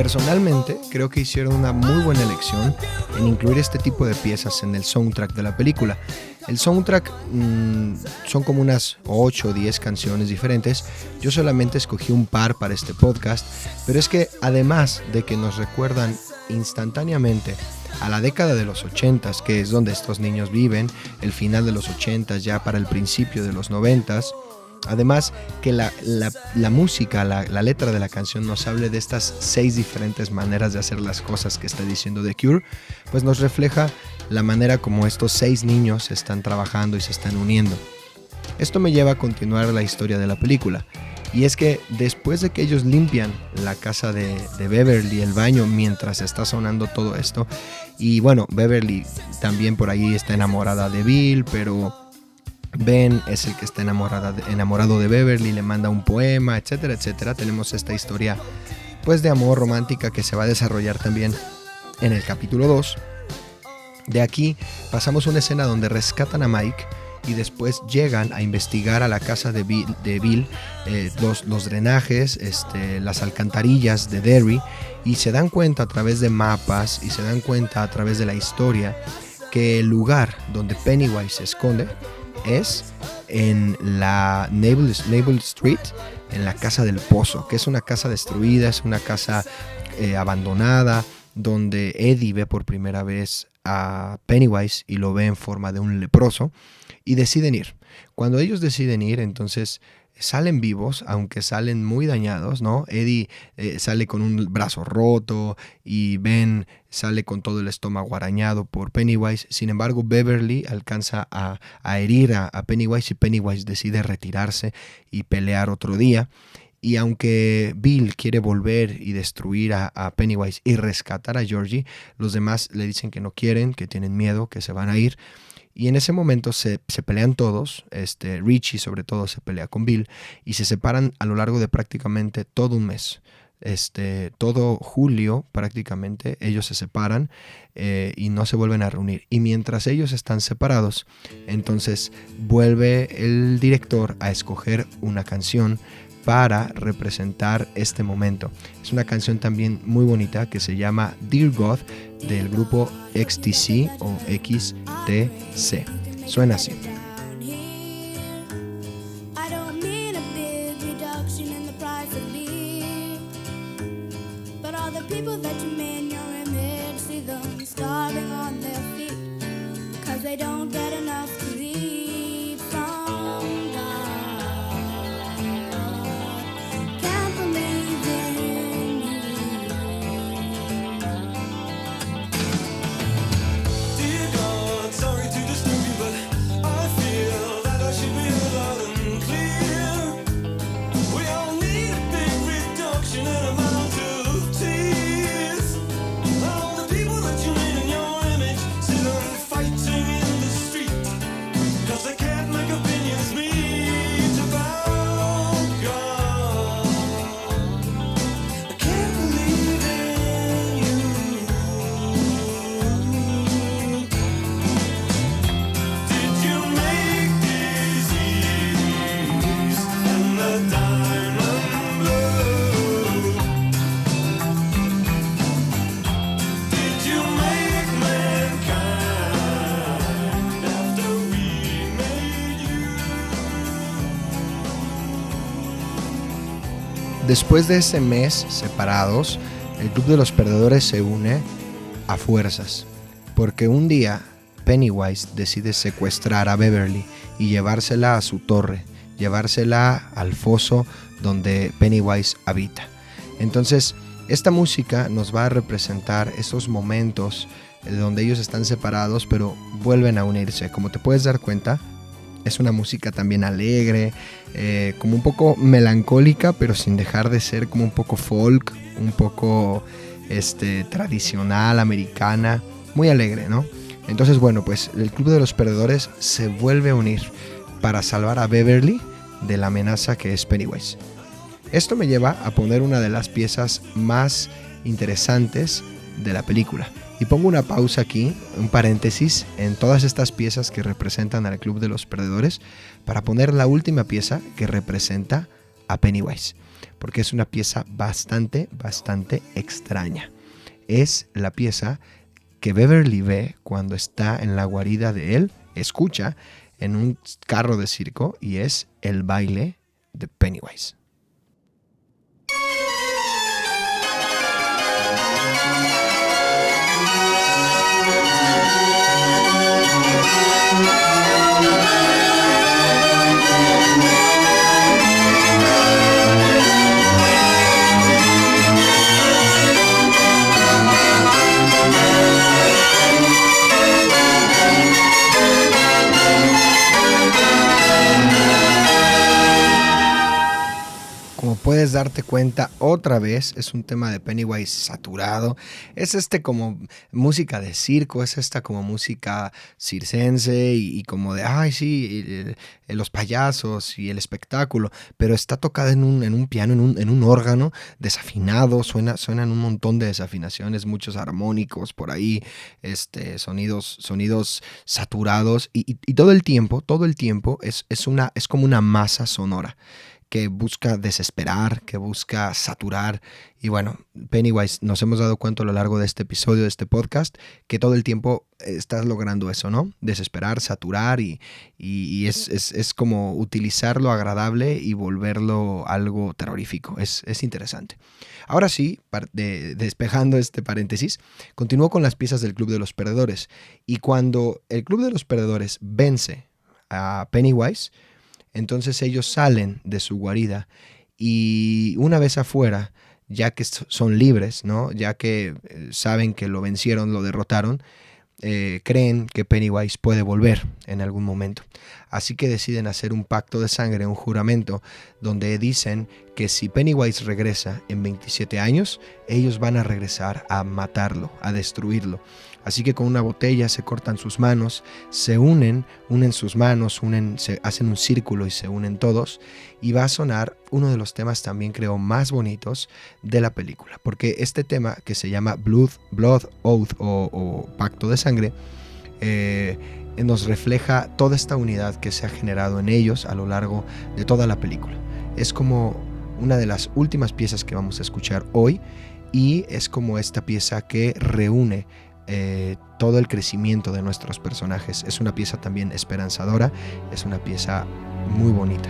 Personalmente, creo que hicieron una muy buena elección en incluir este tipo de piezas en el soundtrack de la película. El soundtrack son como unas 8 o 10 canciones diferentes. Yo solamente escogí un par para este podcast, pero es que además de que nos recuerdan instantáneamente a la década de los 80s, que es donde estos niños viven, el final de los 80s ya para el principio de los 90s, además que la música, la letra de la canción nos hable de estas 6 diferentes maneras de hacer las cosas que está diciendo The Cure, pues nos refleja la manera como estos 6 niños están trabajando y se están uniendo. Esto me lleva a continuar la historia de la película, y es que después de que ellos limpian la casa de Beverly, el baño, mientras está sonando todo esto, y bueno, Beverly también por ahí está enamorada de Bill, pero Ben es el que está enamorado de Beverly, le manda un poema, etcétera, etcétera. Tenemos esta historia pues de amor romántica que se va a desarrollar también en el capítulo 2. De aquí pasamos una escena donde rescatan a Mike y después llegan a investigar a la casa de Bill, los drenajes, las alcantarillas de Derry, y se dan cuenta a través de mapas y se dan cuenta a través de la historia que el lugar donde Pennywise se esconde es en la Naval Street, en la casa del pozo, que es una casa destruida, es una casa abandonada, donde Eddie ve por primera vez a Pennywise y lo ve en forma de un leproso, y deciden ir. Cuando ellos deciden ir, entonces salen vivos, aunque salen muy dañados, ¿no? Eddie sale con un brazo roto y Ben sale con todo el estómago arañado por Pennywise. Sin embargo, Beverly alcanza a herir a Pennywise, y Pennywise decide retirarse y pelear otro día. Y aunque Bill quiere volver y destruir a Pennywise y rescatar a Georgie, los demás le dicen que no quieren, que tienen miedo, que se van a ir. Y en ese momento se pelean todos, Richie sobre todo se pelea con Bill, y se separan a lo largo de prácticamente todo un mes. Todo julio prácticamente ellos se separan y no se vuelven a reunir. Y mientras ellos están separados, entonces vuelve el director a escoger una canción para representar este momento. Es una canción también muy bonita que se llama Dear God, del grupo XTC o XTC. Suena así. Después de ese mes separados, el Club de los Perdedores se une a fuerzas, porque un día Pennywise decide secuestrar a Beverly y llevársela a su torre, llevársela al foso donde Pennywise habita. Entonces, esta música nos va a representar esos momentos donde ellos están separados, pero vuelven a unirse. Como te puedes dar cuenta, es una música también alegre, como un poco melancólica, pero sin dejar de ser como un poco folk, un poco tradicional, americana, muy alegre, ¿no? Entonces, bueno, pues el Club de los Perdedores se vuelve a unir para salvar a Beverly de la amenaza que es Pennywise. Esto me lleva a poner una de las piezas más interesantes de la película. Y pongo una pausa aquí, un paréntesis, en todas estas piezas que representan al Club de los Perdedores, para poner la última pieza que representa a Pennywise, porque es una pieza bastante extraña. Es la pieza que Beverly ve cuando está en la guarida de él, escucha en un carro de circo, y es el baile de Pennywise. Como puedes darte cuenta, otra vez es un tema de Pennywise saturado. Es como música de circo, es esta como música circense y como de, ay sí, los payasos y el espectáculo, pero está tocada en un piano, en un órgano desafinado, suenan un montón de desafinaciones, muchos armónicos por ahí, sonidos saturados y todo el tiempo es como una masa sonora que busca desesperar, que busca saturar. Y bueno, Pennywise, nos hemos dado cuenta a lo largo de este episodio, de este podcast, que todo el tiempo estás logrando eso, ¿no? Desesperar, saturar y es como utilizar lo agradable y volverlo algo terrorífico. Es interesante. Ahora sí, despejando este paréntesis, continúo con las piezas del Club de los Perdedores. Y cuando el Club de los Perdedores vence a Pennywise, entonces ellos salen de su guarida y una vez afuera, ya que son libres, ¿no? Ya que saben que lo vencieron, lo derrotaron, creen que Pennywise puede volver en algún momento. Así que deciden hacer un pacto de sangre, un juramento, donde dicen que si Pennywise regresa en 27 años, ellos van a regresar a matarlo, a destruirlo. Así que con una botella se cortan sus manos, se unen sus manos, hacen un círculo y se unen todos. Y va a sonar uno de los temas también creo más bonitos de la película. Porque este tema que se llama Blood Oath o Pacto de Sangre, nos refleja toda esta unidad que se ha generado en ellos a lo largo de toda la película. Es como una de las últimas piezas que vamos a escuchar hoy y es como esta pieza que reúne todo el crecimiento de nuestros personajes. Es una pieza también esperanzadora, es una pieza muy bonita.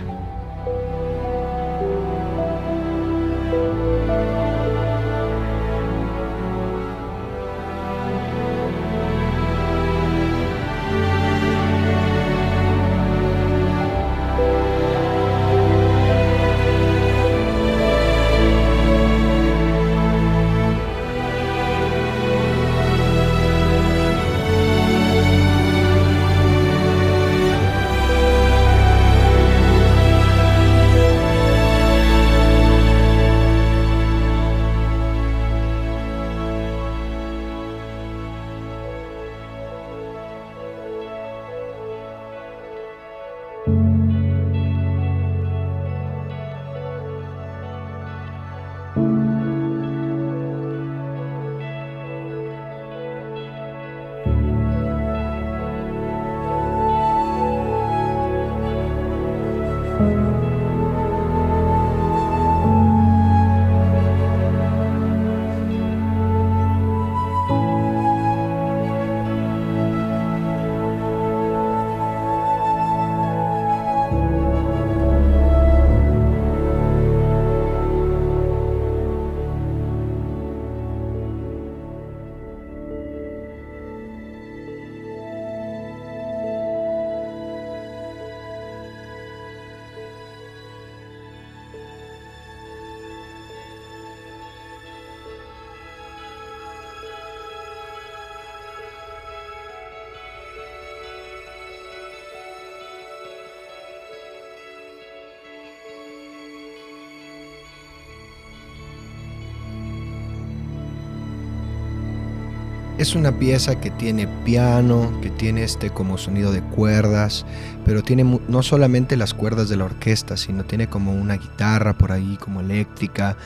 Es una pieza que tiene piano, que tiene como sonido de cuerdas, pero tiene no solamente las cuerdas de la orquesta, sino tiene como una guitarra por ahí como eléctrica,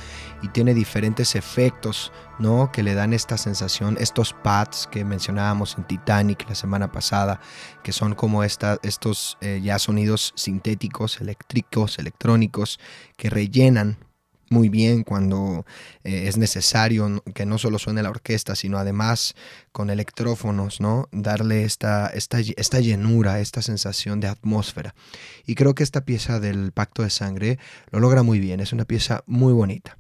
y tiene diferentes efectos, ¿no?, que le dan esta sensación, estos pads que mencionábamos en Titanic la semana pasada, que son como estos ya sonidos sintéticos, eléctricos, electrónicos, que rellenan muy bien cuando es necesario que no solo suene la orquesta, sino además con electrófonos, ¿no?, darle esta llenura, esta sensación de atmósfera. Y creo que esta pieza del Pacto de Sangre lo logra muy bien, es una pieza muy bonita.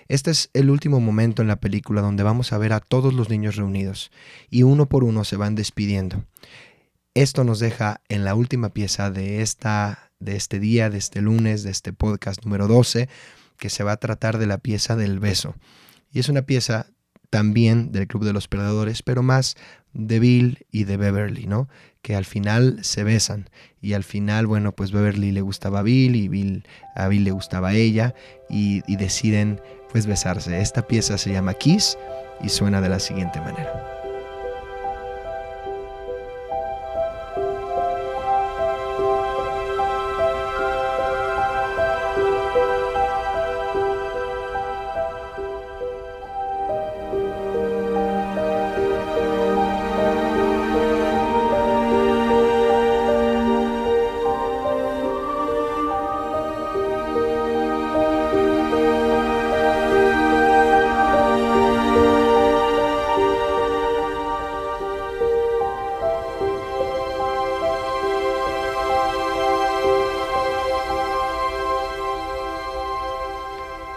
Este es el último momento en la película donde vamos a ver a todos los niños reunidos y uno por uno se van despidiendo. Esto nos deja en la última pieza de este día, de este lunes, de este podcast número 12, que se va a tratar de la pieza del beso. Y es una pieza también del Club de los Perdedores, pero más de Bill y de Beverly, ¿no?, que al final se besan. Y al final, bueno, pues Beverly le gustaba a Bill y a Bill le gustaba a ella y deciden pues besarse. Esta pieza se llama Kiss y suena de la siguiente manera.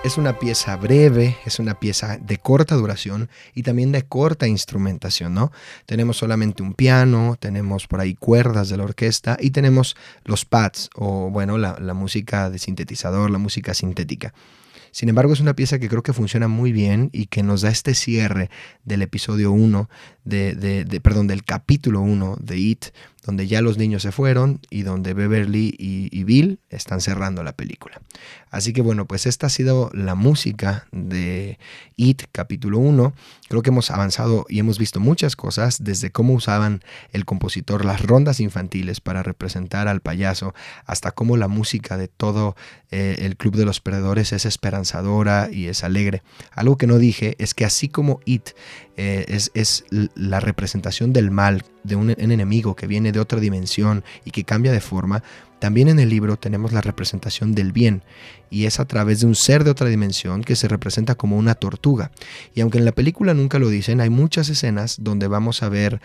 Es una pieza breve, es una pieza de corta duración y también de corta instrumentación, ¿no? Tenemos solamente un piano, tenemos por ahí cuerdas de la orquesta y tenemos los pads o, bueno, la música de sintetizador, la música sintética. Sin embargo, es una pieza que creo que funciona muy bien y que nos da este cierre del episodio 1, del capítulo 1 de It, donde ya los niños se fueron y donde Beverly y Bill están cerrando la película. Así que bueno, pues esta ha sido la música de It capítulo 1. Creo que hemos avanzado y hemos visto muchas cosas, desde cómo usaban el compositor las rondas infantiles para representar al payaso, hasta cómo la música de todo el Club de los Perdedores es esperanzadora y es alegre. Algo que no dije es que así como It es la representación del mal, de un enemigo que viene de otra dimensión y que cambia de forma, también en el libro tenemos la representación del bien, y es a través de un ser de otra dimensión que se representa como una tortuga. Y aunque en la película nunca lo dicen, hay muchas escenas donde vamos a ver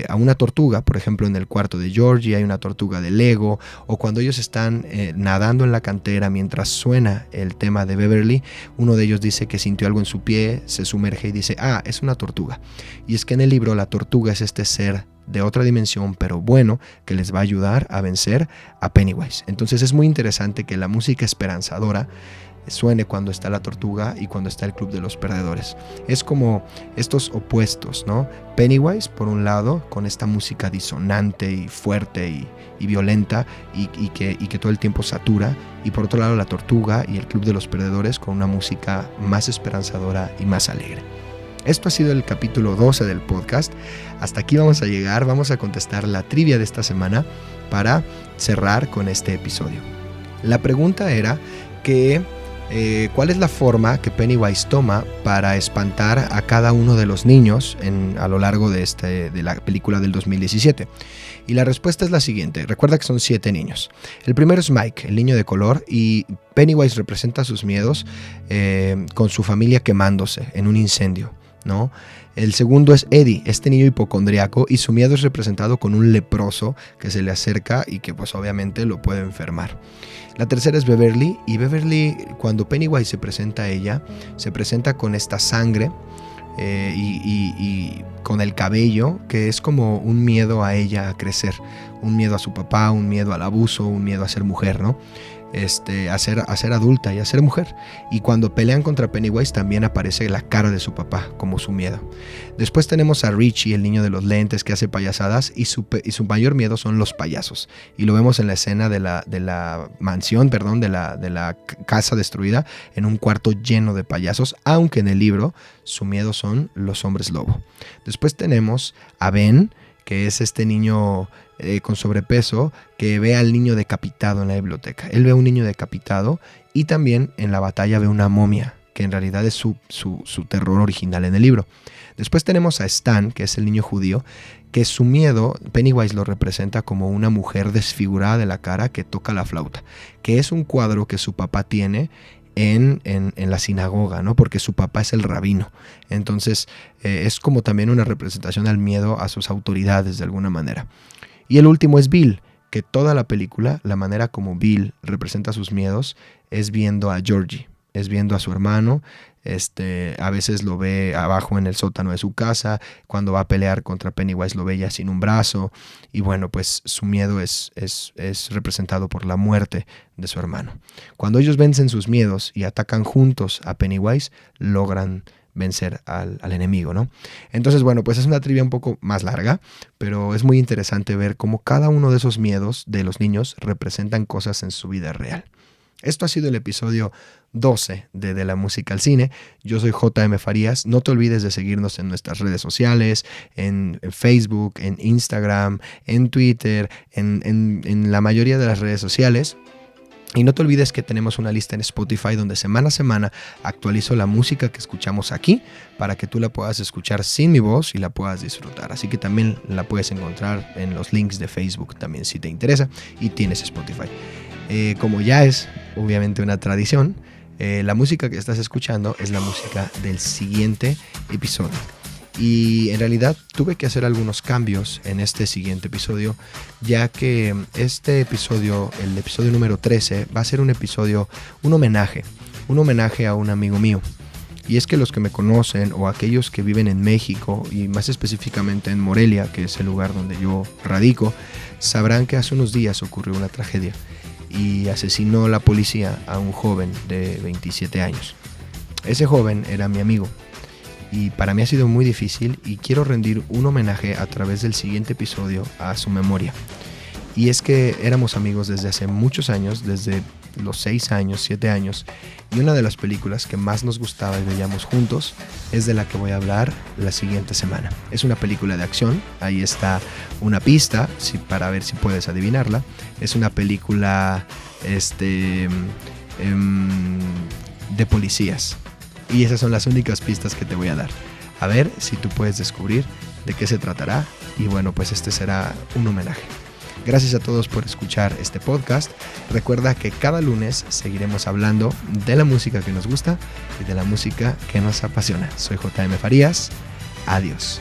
a una tortuga. Por ejemplo, en el cuarto de Georgie hay una tortuga de Lego, o cuando ellos están nadando en la cantera mientras suena el tema de Beverly, uno de ellos dice que sintió algo en su pie, se sumerge y dice, es una tortuga. Y es que en el libro la tortuga es este ser de otra dimensión, pero bueno, que les va a ayudar a vencer a Pennywise. Entonces es muy interesante que la música esperanzadora suene cuando está la tortuga y cuando está el Club de los Perdedores. Es como estos opuestos, ¿no? Pennywise, por un lado, con esta música disonante y fuerte y violenta y que todo el tiempo satura, y por otro lado la tortuga y el Club de los Perdedores con una música más esperanzadora y más alegre. Esto ha sido el capítulo 12 del podcast. Hasta aquí vamos a llegar. Vamos a contestar la trivia de esta semana para cerrar con este episodio. La pregunta era ¿cuál es la forma que Pennywise toma para espantar a cada uno de los niños a lo largo de la película del 2017? Y la respuesta es la siguiente. Recuerda que son 7 niños. El primero es Mike, el niño de color, y Pennywise representa sus miedos con su familia quemándose en un incendio, ¿no? El segundo es Eddie, este niño hipocondriaco, y su miedo es representado con un leproso que se le acerca y que pues obviamente lo puede enfermar. La tercera es Beverly, y Beverly, cuando Pennywise se presenta a ella, se presenta con esta sangre y con el cabello, que es como un miedo a ella a crecer, un miedo a su papá, un miedo al abuso, un miedo a ser mujer, ¿no? A ser adulta y a ser mujer. Y cuando pelean contra Pennywise también aparece la cara de su papá como su miedo. Después tenemos a Richie, el niño de los lentes que hace payasadas, y su mayor miedo son los payasos. Y lo vemos en la escena de la mansión, de la casa destruida, en un cuarto lleno de payasos, aunque en el libro su miedo son los hombres lobo. Después tenemos a Ben, que es este niño con sobrepeso que ve al niño decapitado en la biblioteca. Él ve a un niño decapitado y también en la batalla ve una momia, que en realidad es su terror original en el libro. Después tenemos a Stan, que es el niño judío, que su miedo, Pennywise lo representa como una mujer desfigurada de la cara que toca la flauta, que es un cuadro que su papá tiene en la sinagoga, ¿no? Porque su papá es el rabino. Entonces es como también una representación al miedo a sus autoridades de alguna manera. Y el último es Bill, que toda la película, la manera como Bill representa sus miedos es viendo a Georgie, es viendo a su hermano. A veces lo ve abajo en el sótano de su casa, cuando va a pelear contra Pennywise lo ve ya sin un brazo, y bueno, pues su miedo es representado por la muerte de su hermano. Cuando ellos vencen sus miedos y atacan juntos a Pennywise, logran vencer al enemigo, ¿no? Entonces, bueno, pues es una trivia un poco más larga, pero es muy interesante ver cómo cada uno de esos miedos de los niños representan cosas en su vida real. Esto ha sido el episodio 12 de la música al cine. Yo soy J.M. Farías. No te olvides de seguirnos en nuestras redes sociales, en Facebook, en Instagram, en Twitter, en la mayoría de las redes sociales. Y no te olvides que tenemos una lista en Spotify donde semana a semana actualizo la música que escuchamos aquí para que tú la puedas escuchar sin mi voz y la puedas disfrutar. Así que también la puedes encontrar en los links de Facebook también si te interesa y tienes Spotify. Como ya es obviamente una tradición, la música que estás escuchando es la música del siguiente episodio. Y en realidad tuve que hacer algunos cambios en este siguiente episodio, ya que este episodio, el episodio número 13, va a ser un homenaje a un amigo mío. Y es que los que me conocen o aquellos que viven en México y más específicamente en Morelia, que es el lugar donde yo radico, sabrán que hace unos días ocurrió una tragedia y asesinó la policía a un joven de 27 años. Ese joven era mi amigo. Y para mí ha sido muy difícil y quiero rendir un homenaje a través del siguiente episodio a su memoria. Y es que éramos amigos desde hace muchos años, desde los 6 años, 7 años. Y una de las películas que más nos gustaba y veíamos juntos es de la que voy a hablar la siguiente semana. Es una película de acción, ahí está una pista para ver si puedes adivinarla. Es una película de policías. Y esas son las únicas pistas que te voy a dar. A ver si tú puedes descubrir de qué se tratará. Y bueno, pues este será un homenaje. Gracias a todos por escuchar este podcast. Recuerda que cada lunes seguiremos hablando de la música que nos gusta y de la música que nos apasiona. Soy J.M. Farías. Adiós.